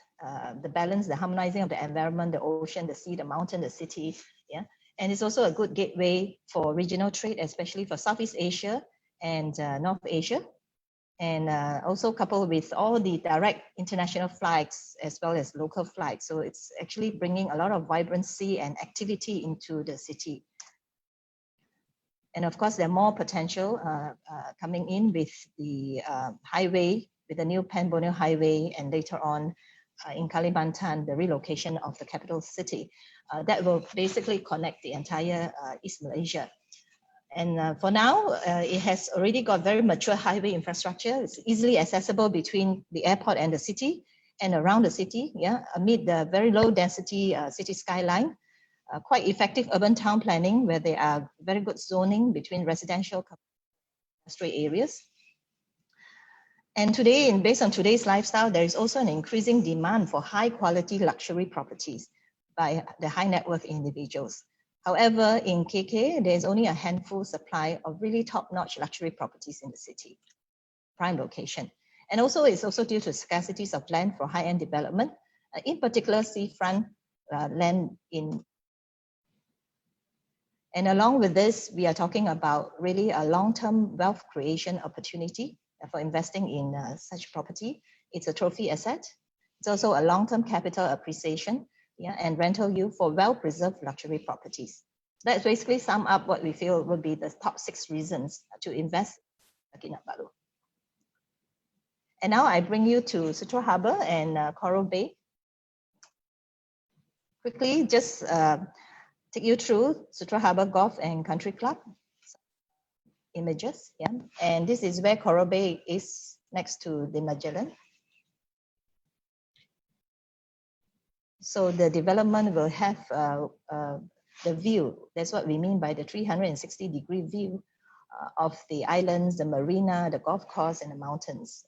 the balance, the harmonizing of the environment, the ocean, the sea, the mountain, the city. Yeah. And it's also a good gateway for regional trade, especially for Southeast Asia and North Asia. And also coupled with all the direct international flights as well as local flights. So it's actually bringing a lot of vibrancy and activity into the city. And of course, there are more potential coming in with the highway, with the new Pan-Borneo Highway, and later on in Kalimantan, the relocation of the capital city. That will basically connect the entire East Malaysia. And for now, it has already got very mature highway infrastructure. It's easily accessible between the airport and the city and around the city, yeah, amid the very low density city skyline. Quite effective urban town planning where there are very good zoning between residential industrial areas. And today, based on today's lifestyle, there is also an increasing demand for high quality luxury properties by the high net worth individuals. However, in KK, there's only a handful supply of really top-notch luxury properties in the city, prime location. And also, it's also due to scarcities of land for high-end development, in particular, seafront land in. And along with this, we are talking about really a long-term wealth creation opportunity for investing in such property. It's a trophy asset. It's also a long-term capital appreciation, yeah, and rental yield for well-preserved luxury properties. That's basically sum up what we feel would be the top 6 reasons to invest in Kinabalu. And now I bring you to Sutera Harbour and Coral Bay. Quickly, just take you through Sutera Harbour Golf and Country Club images, yeah. And this is where Coral Bay is next to the Magellan. So the development will have the view. That's what we mean by the 360-degree view of the islands, the marina, the golf course, and the mountains.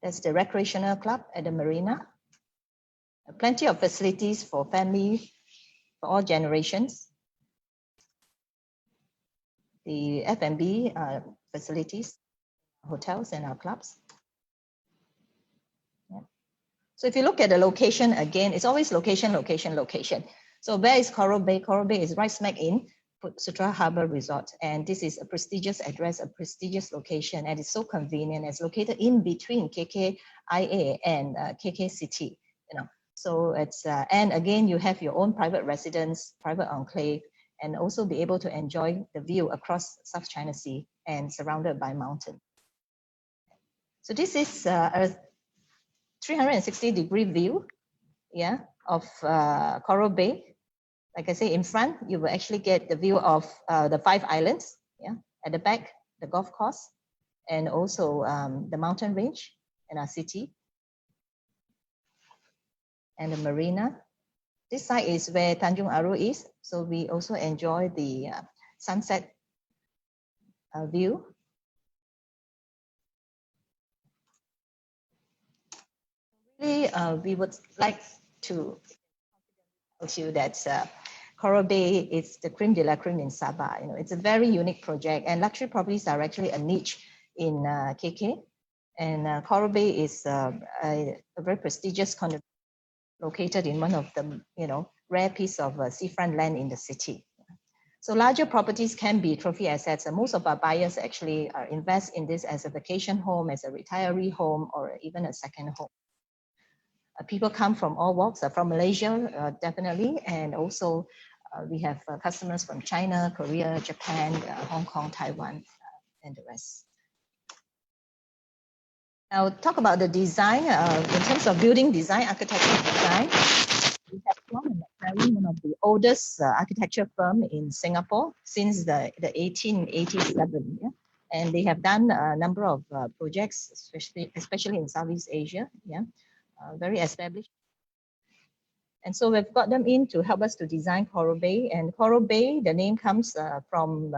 That's the recreational club at the marina. Plenty of facilities for family, for all generations. The F&B facilities, hotels, and our clubs. Yeah. So if you look at the location again, it's always location, location, location. So where is Coral Bay? Coral Bay is right smack in Sutera Harbour Resort, and this is a prestigious address, a prestigious location, and it's so convenient. It's located in between KKIA and KK City. You know, so it's and again you have your own private residence, private enclave, and also be able to enjoy the view across South China Sea and surrounded by mountains. So this is a 360-degree view, yeah, of Coral Bay. Like I say, in front, you will actually get the view of the 5 islands, yeah. At the back, the golf course, and also the mountain range and our city, and the marina. This side is where Tanjung Aru is, so we also enjoy the sunset view. Really, we would like to tell you that Coral Bay is the creme de la creme in Sabah. You know, it's a very unique project, and luxury properties are actually a niche in KK. And Coral Bay is a very prestigious condo located in one of the rare piece of seafront land in the city. So larger properties can be trophy assets, and most of our buyers actually invest in this as a vacation home, as a retiree home, or even a second home. People come from all walks, from Malaysia, definitely, and also we have customers from China, Korea, Japan, Hong Kong, Taiwan, and the rest. Now, talk about the design. In terms of building design, architectural design, we have one of the oldest architecture firm in Singapore since the 1887. Yeah? And they have done a number of projects, especially in Southeast Asia. Yeah, very established. And so we've got them in to help us to design Coral Bay. And Coral Bay, the name comes from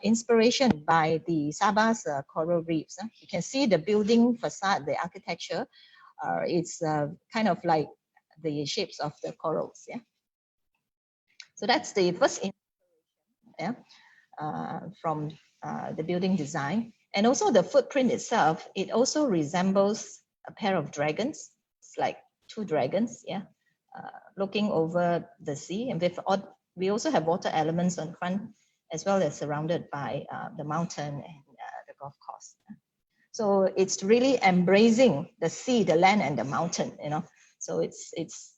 inspiration by the Sabah's coral reefs. You can see the building facade, the architecture. It's kind of like the shapes of the corals. Yeah. So that's the first inspiration, yeah, from the building design. And also the footprint itself, it also resembles a pair of dragons. It's like 2 dragons, yeah. looking over the sea, and we also have water elements on front, as well as surrounded by the mountain and the golf course. So it's really embracing the sea, the land, and the mountain. So it's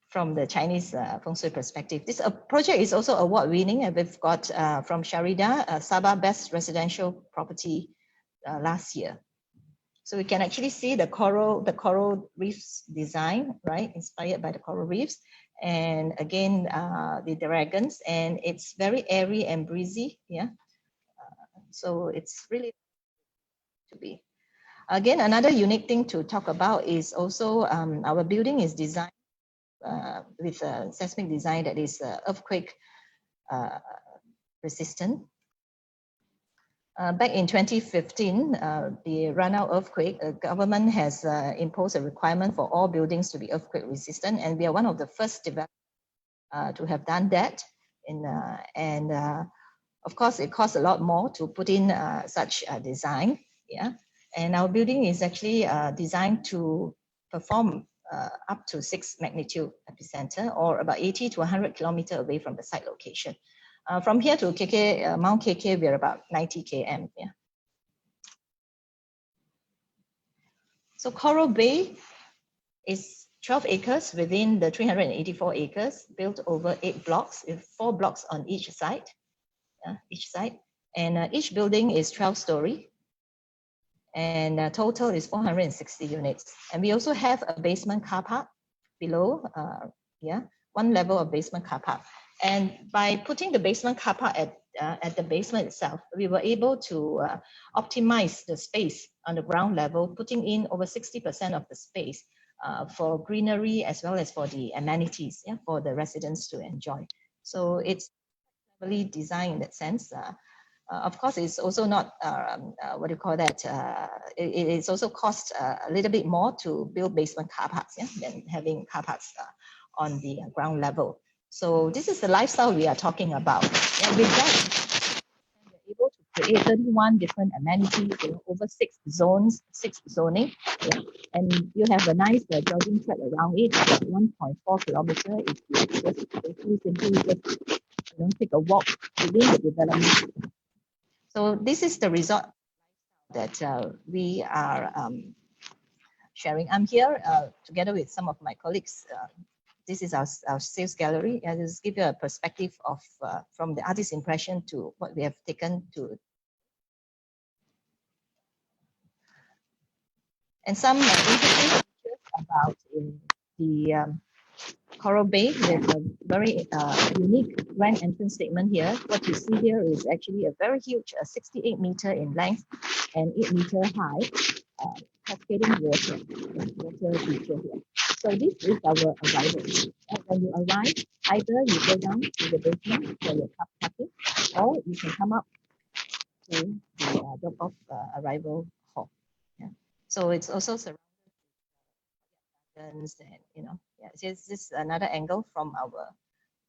from the Chinese feng shui perspective. This project is also award-winning, and we've got from Sharida Sabah Best Residential Property last year. So we can actually see the coral reefs design, right? Inspired by the coral reefs, and again the dragons, and it's very airy and breezy. Yeah, so it's really to be. Again, another unique thing to talk about is also our building is designed with a seismic design that is earthquake resistant. Back in 2015, the Rana earthquake, government has imposed a requirement for all buildings to be earthquake resistant, and we are one of the first developers to have done that. Of course, it costs a lot more to put in such a design. Yeah, and our building is actually designed to perform up to 6 magnitude epicenter, or about 80 to 100 kilometers away from the site location. From here to KK, Mount KK, we're about 90 km. Yeah. So Coral Bay is 12 acres within the 384 acres, built over 8 blocks, with 4 blocks on each side. And each building is 12-story, and total is 460 units. And we also have a basement car park below, one level of basement car park. And by putting the basement car park at the basement itself, we were able to optimize the space on the ground level, putting in over 60% of the space for greenery as well as for the amenities, for the residents to enjoy. So it's really designed in that sense. Of course, it's also not, what do you call that? It's also cost a little bit more to build basement car parks than having car parks on the ground level. So this is the lifestyle we are talking about. And with that, we're able to create 31 different amenities, over 6 zones, 6 zoning. Yeah. And you have a nice jogging track around it, about 1.4 kilometers. If you simply just take a walk within the development. So this is the resort that we are sharing. I'm here together with some of my colleagues. This is our sales gallery, and just give you a perspective of from the artist's impression to what we have taken to. And some interesting features about the Coral Bay. There's a very unique grand entrance statement here. What you see here is actually a very huge 68 meter in length and 8 meter high cascading water feature here. So this is our arrival. And when you arrive, either you go down to the basement for your car parking, or you can come up to the drop-off arrival hall. Yeah. So it's also surrounded and this is another angle from our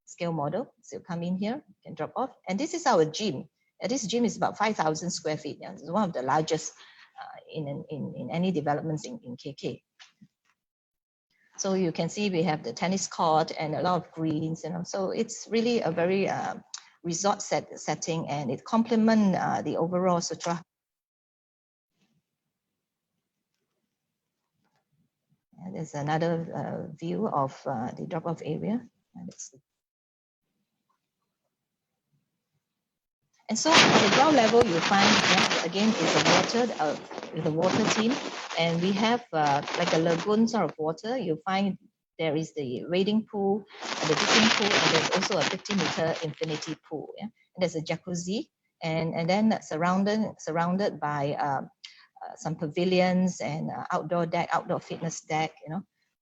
scale model. So you come in here, you can drop off, and this is our gym. This gym is about 5,000 square feet. Yeah, it's one of the largest in any developments in KK. So you can see we have the tennis court and a lot of greens. So it's really a very resort setting, and it complements the overall Sutera. And there's another view of the drop-off area. And so on the ground level, you find, again, is the water team. And we have like a lagoon sort of water. You find there is the wading pool, the dipping pool, and there's also a 50-meter infinity pool. Yeah? And there's a jacuzzi, and then surrounded by some pavilions and outdoor fitness deck,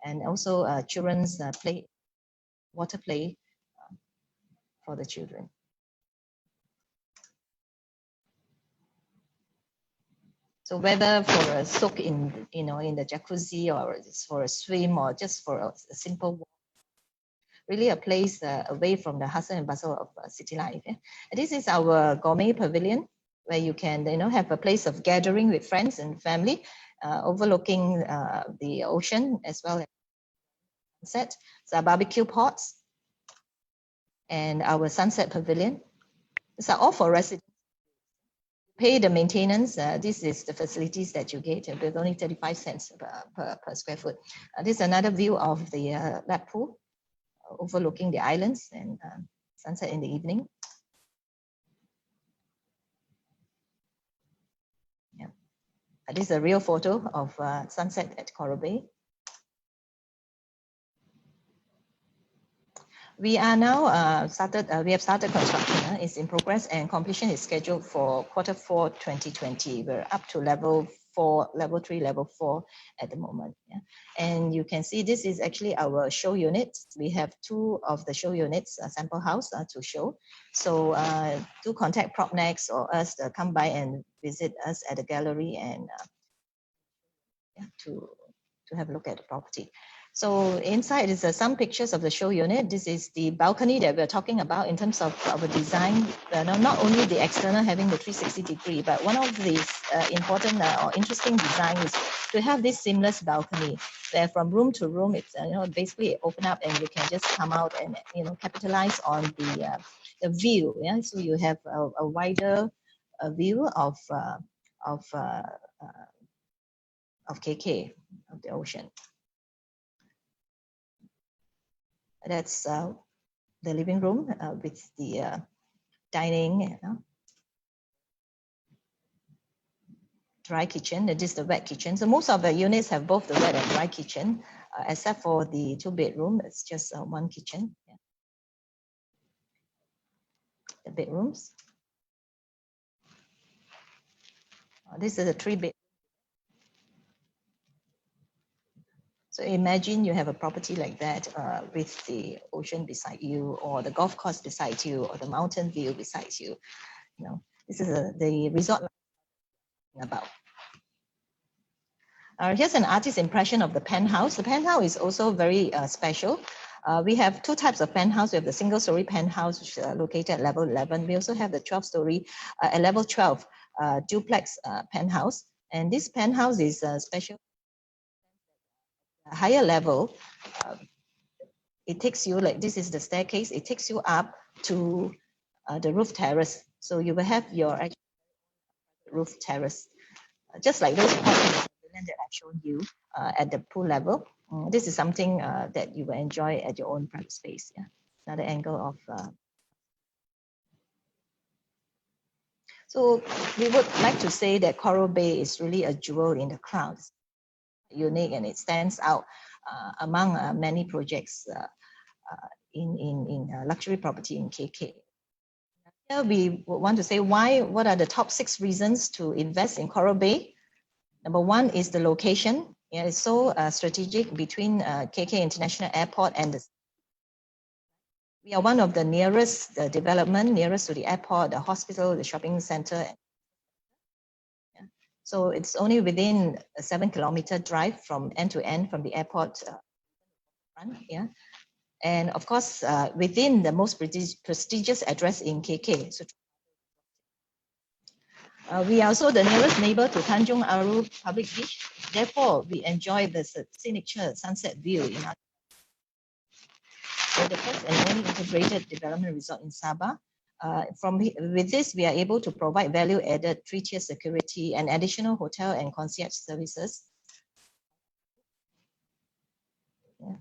and also children's water play for the children. So whether for a soak in the jacuzzi, or it's for a swim, or just for a simple walk, really a place away from the hustle and bustle of city life. Yeah? And this is our gourmet pavilion, where you can have a place of gathering with friends and family, overlooking the ocean as well as set. It's our barbecue pots and our sunset pavilion. These are all for residents. Pay the maintenance. This is the facilities that you get with only 35 cents per square foot. This is another view of the lap pool overlooking the islands and sunset in the evening. Yeah. This is a real photo of sunset at Coral Bay. We are now we have started construction. It's in progress and completion is scheduled for Q4 2020. We're up to level 4, level 3, level 4 at the moment. Yeah. And you can see this is actually our show units. We have 2 of the show units, a sample house to show. So do contact PropNex or us to come by and visit us at the gallery and yeah, to have a look at the property. So inside is some pictures of the show unit. This is the balcony that we're talking about in terms of our design. Not only the external having the 360 degree, but one of the important or interesting design is to have this seamless balcony where from room to room, it's basically open up and you can just come out and capitalize on the view. Yeah, so you have a wider view of KK, of the ocean. That's the living room with the dining, dry kitchen. That is the wet kitchen. So most of the units have both the wet and dry kitchen, except for the 2-bedroom. It's just one kitchen. Yeah. The bedrooms. This is a 3-bed. So imagine you have a property like that with the ocean beside you, or the golf course beside you, or the mountain view beside you. This is the resort about. Here's an artist's impression of the penthouse. The penthouse is also very special. We have 2 types of penthouse. We have the single-story penthouse, which is located at level 11. We also have the 12-story at level 12 duplex penthouse. And this penthouse is special. Higher level, it takes you, like this is the staircase, it takes you up to the roof terrace. So you will have your roof terrace, just like those pots that I've shown you at the pool level. This is something that you will enjoy at your own private space. Yeah, another angle of. So we would like to say that Coral Bay is really a jewel in the crown. It's unique and it stands out among many projects in luxury property in KK. Here we want to say what are the top 6 reasons to invest in Coral Bay. Number 1 is the location. Yeah, it's so strategic between KK International Airport and we are one of the nearest development, nearest to the airport, the hospital, the shopping center. Yeah. So it's only within a 7-kilometer drive from end to end from the airport. Yeah. And of course, within the most prestigious address in KK. So, we are also the nearest neighbor to Tanjung Aru Public Beach. Therefore, we enjoy the signature sunset view in our the first and only integrated development resort in Sabah. With this, we are able to provide value-added 3-tier security and additional hotel and concierge services. Yeah.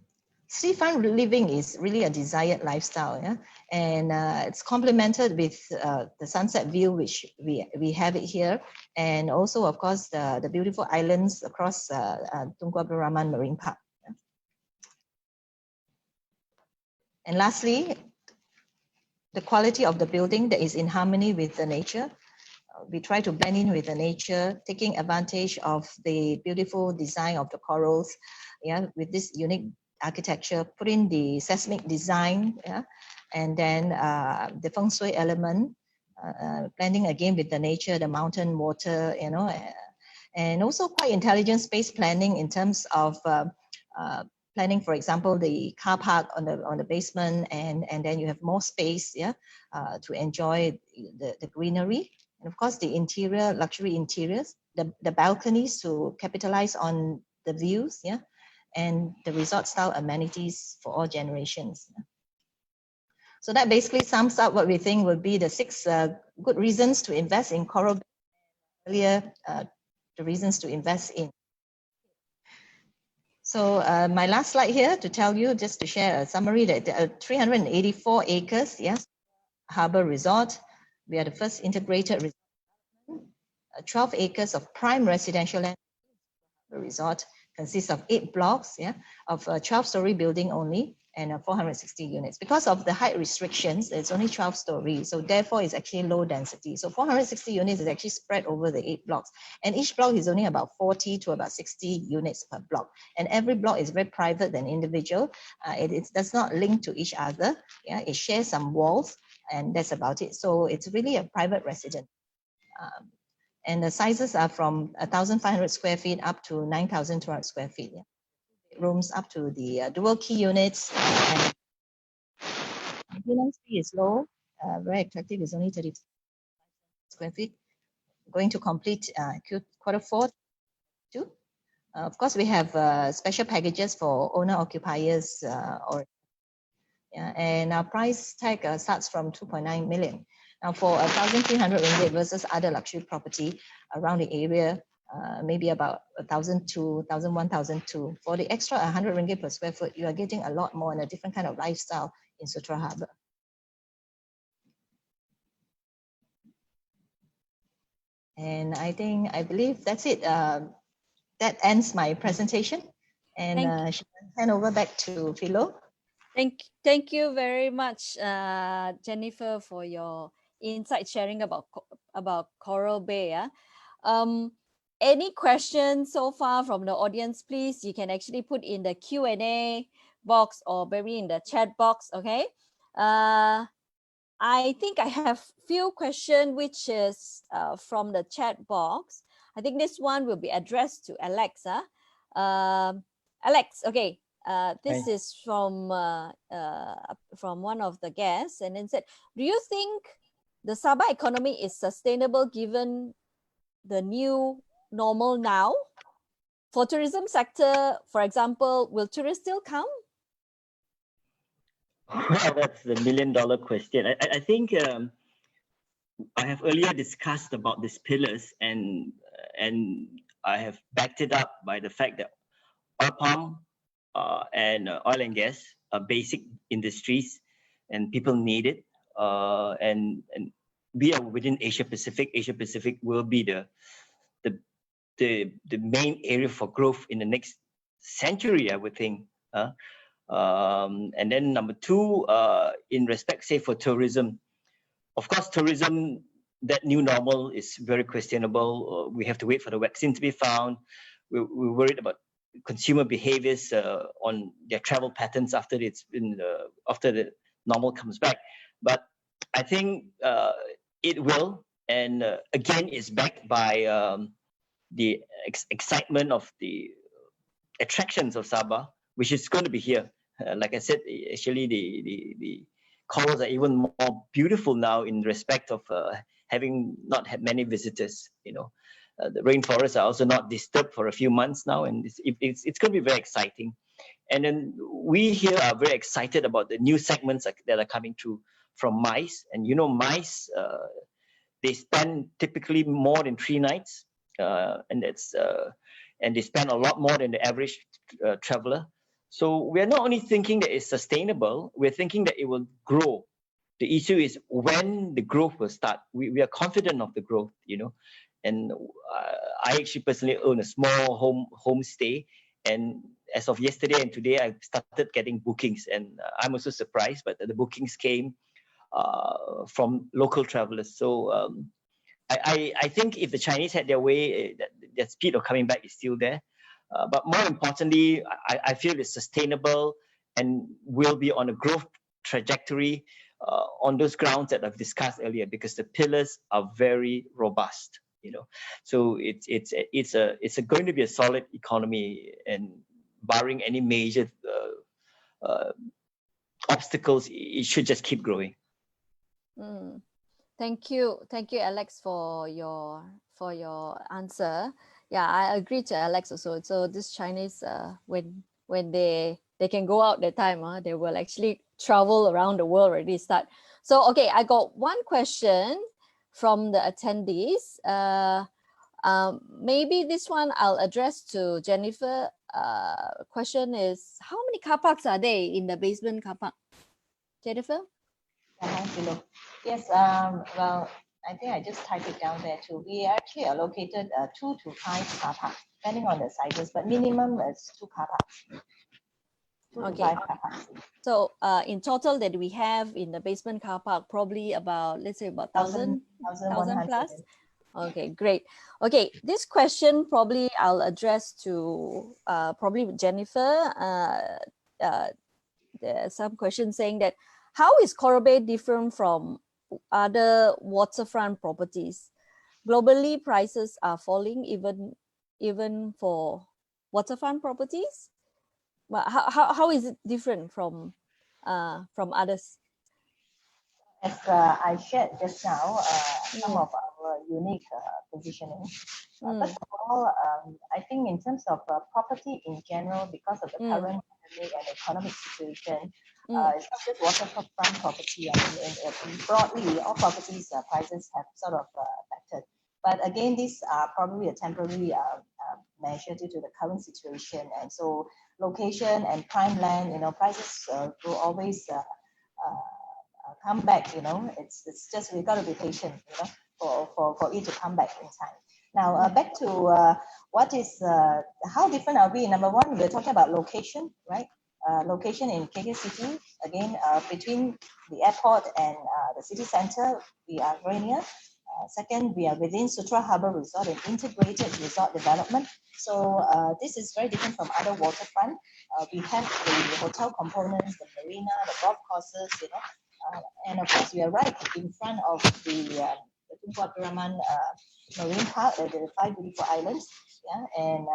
Seafront living is really a desired lifestyle, yeah? And it's complemented with the sunset view, which we have it here, and also, of course, the beautiful islands across Tunku Abdul Rahman Marine Park. Yeah? And lastly, the quality of the building that is in harmony with the nature. We try to blend in with the nature, taking advantage of the beautiful design of the corals, yeah, with this unique architecture, put in the seismic design, yeah, and then the feng shui element, blending again with the nature, the mountain, water, and also quite intelligent space planning in terms of planning, for example, the car park on the basement, and then you have more space, yeah, to enjoy the greenery, and of course the interior, luxury interiors, the balconies to capitalize on the views, yeah. and the resort-style amenities for all generations. So that basically sums up what we think would be the 6 good reasons to invest in Coral Bay. Earlier, the reasons to invest in. So my last slide here to tell you, just to share a summary, that there are 384 acres, yes, Harbour Resort. We are the first integrated resort. 12 acres of prime residential land. The resort consists of 8 blocks, yeah, of a 12-story building only, and 460 units. Because of the height restrictions, it's only 12 stories, so therefore it's actually low density. So 460 units is actually spread over the 8 blocks, and each block is only about 40 to about 60 units per block. And every block is very private and individual. It does not link to each other. Yeah, it shares some walls, and that's about it. So it's really a private residence. And the sizes are from 1,500 square feet up to 9,200 square feet. Yeah. Rooms up to the dual key units. And maintenance fee is low, very attractive. It's only 30 square feet. Going to complete Q4 too. Of course, we have special packages for owner occupiers, and our price tag starts from 2.9 million. Now for 1,300 ringgit versus other luxury property around the area, maybe about 1,200, 1,200. For the extra 100 ringgit per square foot, you are getting a lot more and a different kind of lifestyle in Sutera Harbour. And I believe that's it. That ends my presentation. And hand over back to Philo. Thank you very much, Jennifer, for your insight sharing about Coral Bay. Any questions so far from the audience, please? You can actually put in the Q&A box or maybe in the chat box, okay? I think I have few questions which is from the chat box. I think this one will be addressed to Alex. Alex, okay. This is from one of the guests, and then said, do you think the Sabah economy is sustainable given the new normal now? For tourism sector, for example, will tourists still come? Well, that's the million-dollar question. I think I have earlier discussed about these pillars, and I have backed it up by the fact that oil palm and oil and gas are basic industries, and people need it. And we are within Asia Pacific. Asia Pacific will be the main area for growth in the next century, I would think. And then number two, in respect, say, for tourism, of course, tourism, that new normal is very questionable. We have to wait for the vaccine to be found. We're worried about consumer behaviors on their travel patterns after it's been after the normal comes back. But I think it will, and again, it's backed by the excitement of the attractions of Sabah, which is going to be here. Like I said, actually the corals are even more beautiful now in respect of having not had many visitors. You know, the rainforests are also not disturbed for a few months now, and it's going to be very exciting. And then we here are very excited about the new segments that are coming through from MICE. And you know, MICE, they spend typically more than 3 nights, and they spend a lot more than the average traveler. So we're not only thinking that it's sustainable, we're thinking that it will grow. The issue is when the growth will start. We are confident of the growth, you know. And I actually personally own a small homestay, and as of yesterday and today, I've started getting bookings, and I'm also surprised, but the bookings came from local travelers. So I think if the Chinese had their way, their speed of coming back is still there. But more importantly, I feel it's sustainable and will be on a growth trajectory on those grounds that I've discussed earlier, because the pillars are very robust. You know, so it's going to be a solid economy, and barring any major obstacles, it should just keep growing. Thank you, Alex, for your answer. Yeah, I agree to Alex also. So this Chinese, when when they can go out that time, they will actually travel around the world already start. So, okay, I got one question from the attendees. Maybe this one I'll address to Jennifer. Question is, how many car parks are there in the basement car park? Jennifer? Hello. Yes, well, I think I just typed it down there too. We actually allocated 2 to 5 car parks, depending on the sizes, but minimum is 2 car parks. 2 to 5 car parks. So in total that we have in the basement car park, probably about, let's say about 1,000 plus. Okay, great. Okay, this question probably I'll address to probably Jennifer. There's some questions saying that how is Coral Bay different from other waterfront properties? Globally, prices are falling even for waterfront properties. But how is it different from others? As I shared just now, some of our unique positioning. First of all, I think in terms of property in general, because of the current pandemic and economic situation, it's not just waterfront property. I mean, broadly, all properties prices have sort of affected. But again, these are probably a temporary measure due to the current situation. And so location and prime land, prices will always come back. It's just we got to be patient, for it to come back in time. Now back to what is how different are we? Number one, we're talking about location, right? Location in KK City, again, between the airport and the city center, we are very near. Second, we are within Sutera Harbour Resort, an integrated resort development. So this is very different from other waterfront. We have the hotel components, the marina, the golf courses, and of course we are right in front of the Tunku Abdul Rahman Marine Park, the 5 beautiful islands. Yeah, and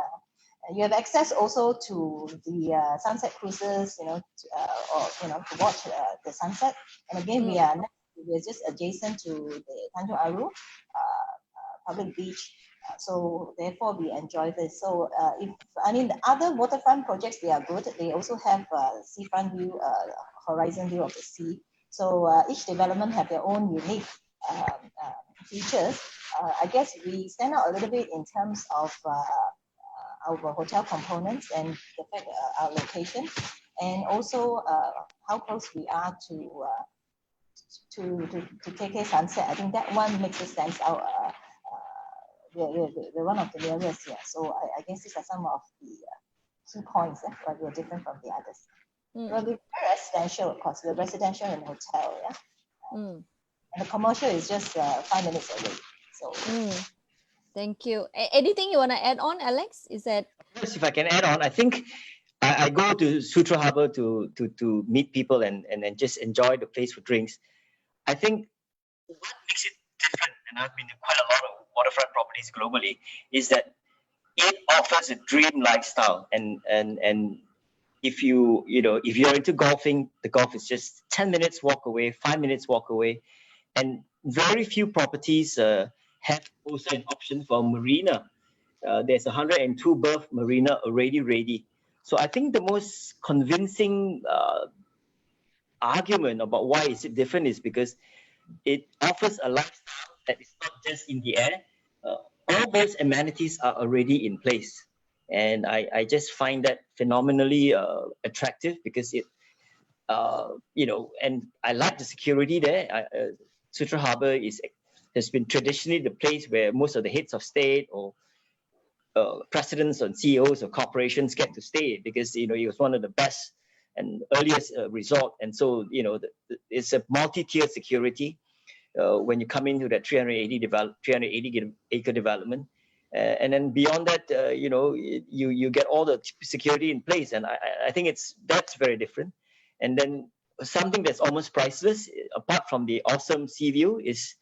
you have access also to the sunset cruises, or to watch the sunset. And again, we're just adjacent to the Tanjung Aru public beach. So therefore, we enjoy this. So the other waterfront projects, they are good. They also have seafront view, horizon view of the sea. So each development have their own unique features. I guess we stand out a little bit in terms of our hotel components and the fact our location, and also how close we are to KK Sunset. I think that one makes us stand out. We're one of the nearest here. So I guess these are some of the key points why we're different from the others. Well, we're very residential, of course. We're residential and hotel, yeah. And the commercial is just 5 minutes away. So. Thank you. Anything you want to add on, Alex? Is that? Yes, if I can add on, I think I go to Sutera Harbour to meet people and just enjoy the place for drinks. I think what makes it different, and I've been to quite a lot of waterfront properties globally, is that it offers a dream lifestyle. And if you're into golfing, the golf is just 10 minutes walk away, 5 minutes walk away, and very few properties have also an option for marina. There's a 102 berth marina already ready. So I think the most convincing argument about why is it different is because it offers a lifestyle that is not just in the air. All those amenities are already in place. And I just find that phenomenally attractive because it, and I like the security there. Sutera Harbour has been traditionally the place where most of the heads of state or presidents and CEOs of corporations get to stay because it was one of the best and earliest resort. And so it's a multi-tier security when you come into that 380 acre development. And then beyond that, you get all the security in place, and I think that's very different. And then something that's almost priceless, apart from the awesome sea view, is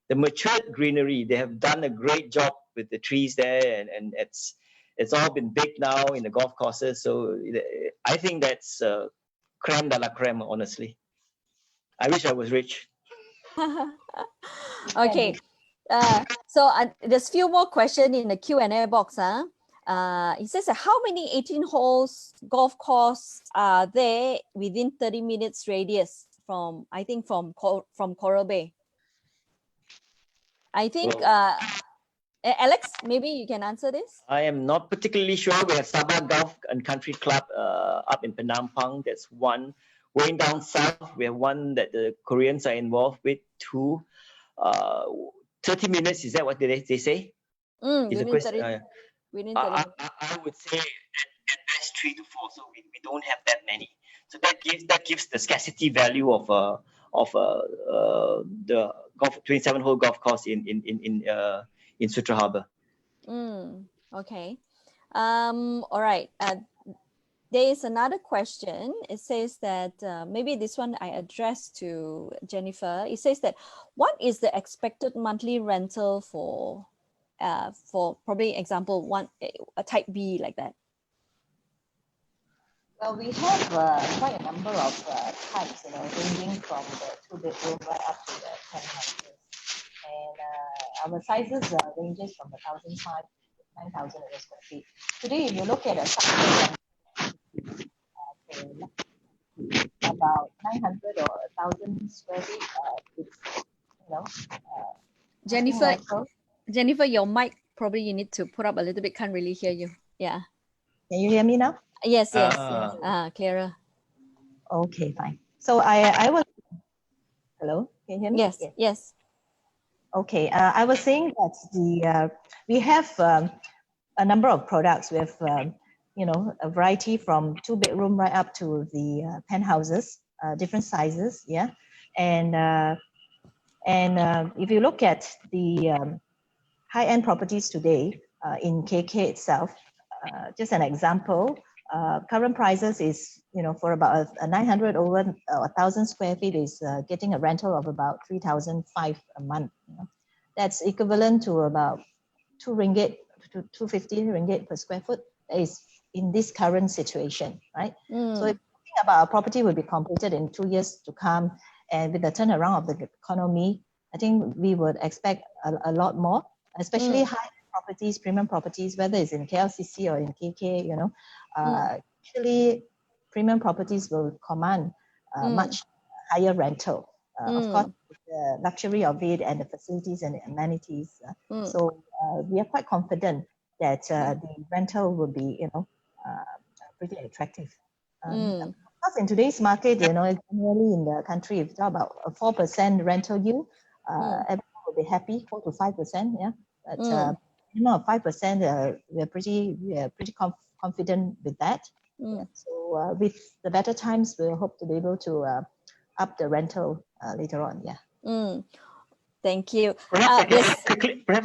the matured greenery. They have done a great job with the trees there, and it's all been baked now in the golf courses. So I think that's creme de la creme, honestly. I wish I was rich. Okay. So there's few more questions in the Q&A box. He says that how many 18 holes golf course are there within 30 minutes radius from, I think from Coral Bay? I think, Alex, maybe you can answer this. I am not particularly sure. We have Sabah Golf and Country Club up in Penampang. That's one. Going down south, we have one that the Koreans are involved with. Two. 30 minutes, is that what they say? Is the Within question? 30, within 30 I would say at best 3 to 4. So we don't have that many. So that gives the scarcity value of the 27-hole golf course in Sutera Harbour. Okay. All right. There is another question. It says that maybe this one I addressed to Jennifer. It says that what is the expected monthly rental for probably example a type B like that? Well, we have quite a number of types, ranging from the 2-bedroom right up to the 10 houses. And our sizes ranges from 1,500 to 9,000 square feet. Today, if you look at a size about 900 or 1,000 square feet, it's, Jennifer, your mic, probably you need to put up a little bit. Can't really hear you. Yeah. Can you hear me now? Yes. Clearer. Okay, fine. So I was, hello, can you hear me? Yes. Okay, I was saying that we have a number of products. We have, a variety from 2-bedroom right up to the penthouses, different sizes, yeah. And if you look at the high-end properties today in KK itself, just an example, current prices is, for about a 900 over 1,000 square feet is getting a rental of about 3,500 a month. That's equivalent to about 2 ringgit to 250 ringgit per square foot. That is in this current situation, right? So if thinking about a property will be completed in 2 years to come, and with the turnaround of the economy, I think we would expect a lot more, especially high properties, premium properties, whether it's in KLCC or in KK, actually premium properties will command much higher rental. Of course, the luxury of it and the facilities and the amenities. So we are quite confident that the rental will be, pretty attractive. Of course, in today's market, generally in the country, if you talk about a 4% rental yield, everyone will be happy, 4 to 5%, yeah. But 5%, we are pretty confident with that. Yeah. So with the better times, we hope to be able to up the rental later on. Yeah. Thank you. Perhaps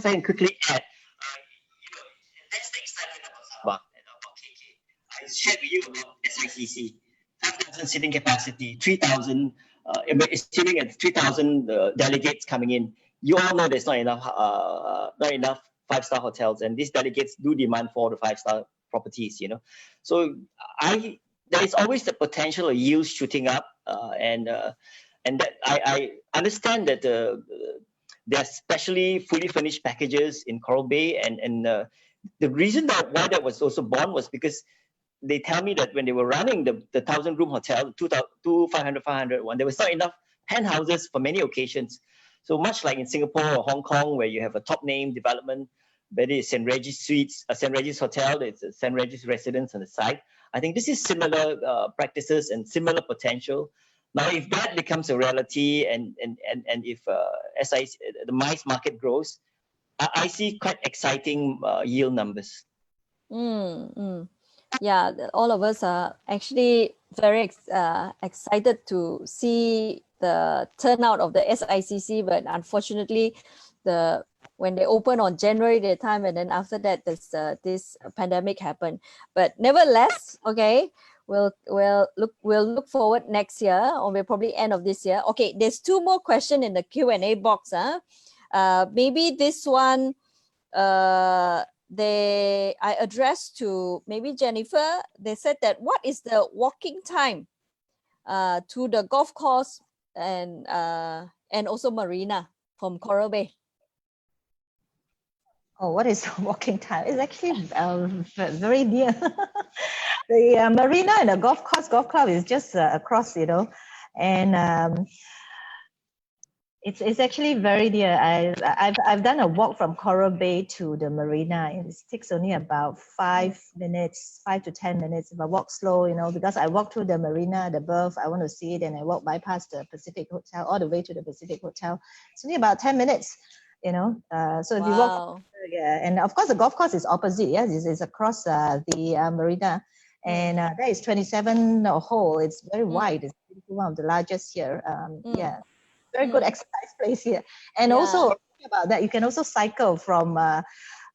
I can quickly add. That's the excitement about Sabah and about KK. I shared with you about SICC, 5,000 seating capacity, 3,000. Assuming at 3,000 delegates coming in, you all know there's not enough 5-star hotels, and these delegates do demand 4 to 5-star properties. So there is always the potential of yields shooting up, and that I understand that there are specially fully furnished packages in Coral Bay, and the reason why that was also born was because they tell me that when they were running the 1,000-room hotel, 500 one, there was not enough penthouses for many occasions. So much like in Singapore or Hong Kong, where you have a top name development, whether it's St. Regis Suites, St. Regis Hotel, it's a St. Regis residence on the side. I think this is similar practices and similar potential. Now, if that becomes a reality, and if the MICE market grows, I see quite exciting yield numbers. Yeah, all of us are actually very excited to see the turnout of the SICC, but unfortunately, when they open on January the time, and then after that, this pandemic happened. But nevertheless, okay, we'll look forward next year, or we'll probably end of this year. Okay, there's 2 more questions in the Q&A box. Maybe this one I addressed to maybe Jennifer. They said that what is the walking time to the golf course and also marina from Coral Bay? Oh, what is walking time? It's actually very near. The marina and the golf course, golf club is just across, you know, and it's actually very near. I've done a walk from Coral Bay to the marina. It takes only about 5 minutes, 5 to 10 minutes. If I walk slow, you know, because I walk through the marina, the berth, I want to see it, and I walk bypass the Pacific Hotel all the way to the Pacific Hotel. It's only about 10 minutes, you know. So if you walk, yeah, and of course the golf course is opposite. Yes, it's across the marina, and that is 27 hole. It's very wide. It's one of the largest here. Yeah, very good exercise place here. And also about that, you can also cycle from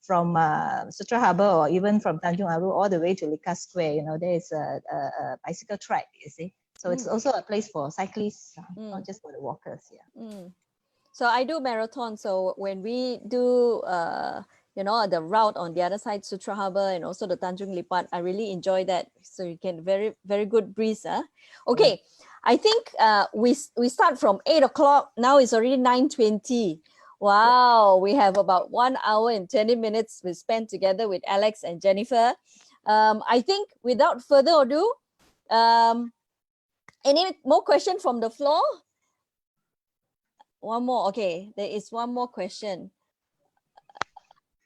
Sutera Harbour or even from Tanjung Aru all the way to Lika Square. You know, there is a bicycle track, you see. So it's also a place for cyclists, not just for the walkers. Yeah. So I do marathon. So when we do, you know, the route on the other side, Sutera Harbour and also the Tanjung Lipat, I really enjoy that. So you can very good breeze. Okay, I think we start from 8 o'clock. Now it's already 9:20. Wow, we have about 1 hour and 20 minutes we spent together with Alex and Jennifer. I think without further ado, any more question from the floor? One more. Okay, there is one more question.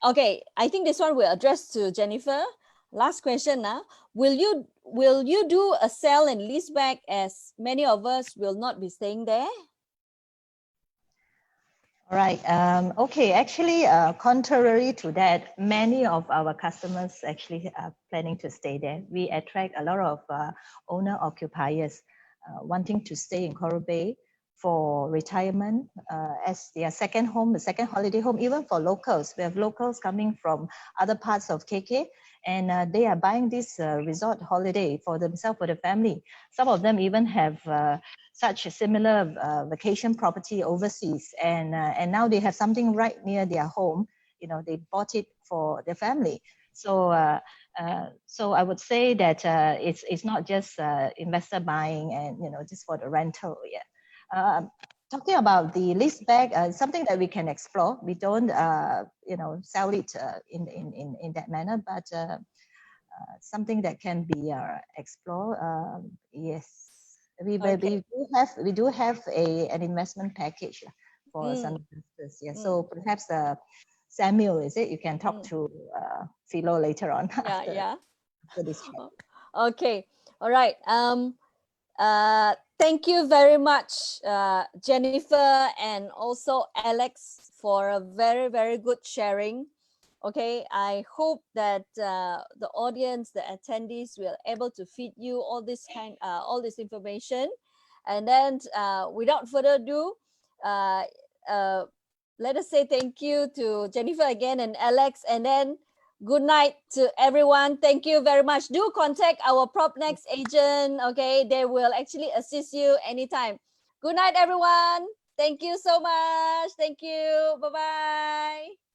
Okay, I think this one will address to Jennifer. Last question now. Will you do a sell and lease back, as many of us will not be staying there? All right. Okay. Actually, contrary to that, many of our customers actually are planning to stay there. We attract a lot of owner occupiers wanting to stay in Coral Bay for retirement as their second home, the second holiday home, even for locals. We have locals coming from other parts of KK, and they are buying this resort holiday for themselves, for the family. Some of them even have such a similar vacation property overseas, and now they have something right near their home. You know, they bought it for their family. So so I would say that it's not just investor buying and, you know, just for the rental. Yeah. Talking about the lease back, something that we can explore. We don't, you know, sell it in that manner, but something that can be explored. Yes, we do have an investment package for some investors. Yeah, so perhaps Samuel, is it? You can talk to Philo later on. After this chat. Okay, all right. Thank you very much, Jennifer and also Alex, for a very good sharing. Okay, I hope that the audience, the attendees, will able to feed you all this information. And then, without further ado, let us say thank you to Jennifer again and Alex, and then good night to everyone. Thank you very much. Do contact our PropNex agent. Okay, they will actually assist you anytime. Good night, everyone. Thank you so much. Thank you. Bye-bye.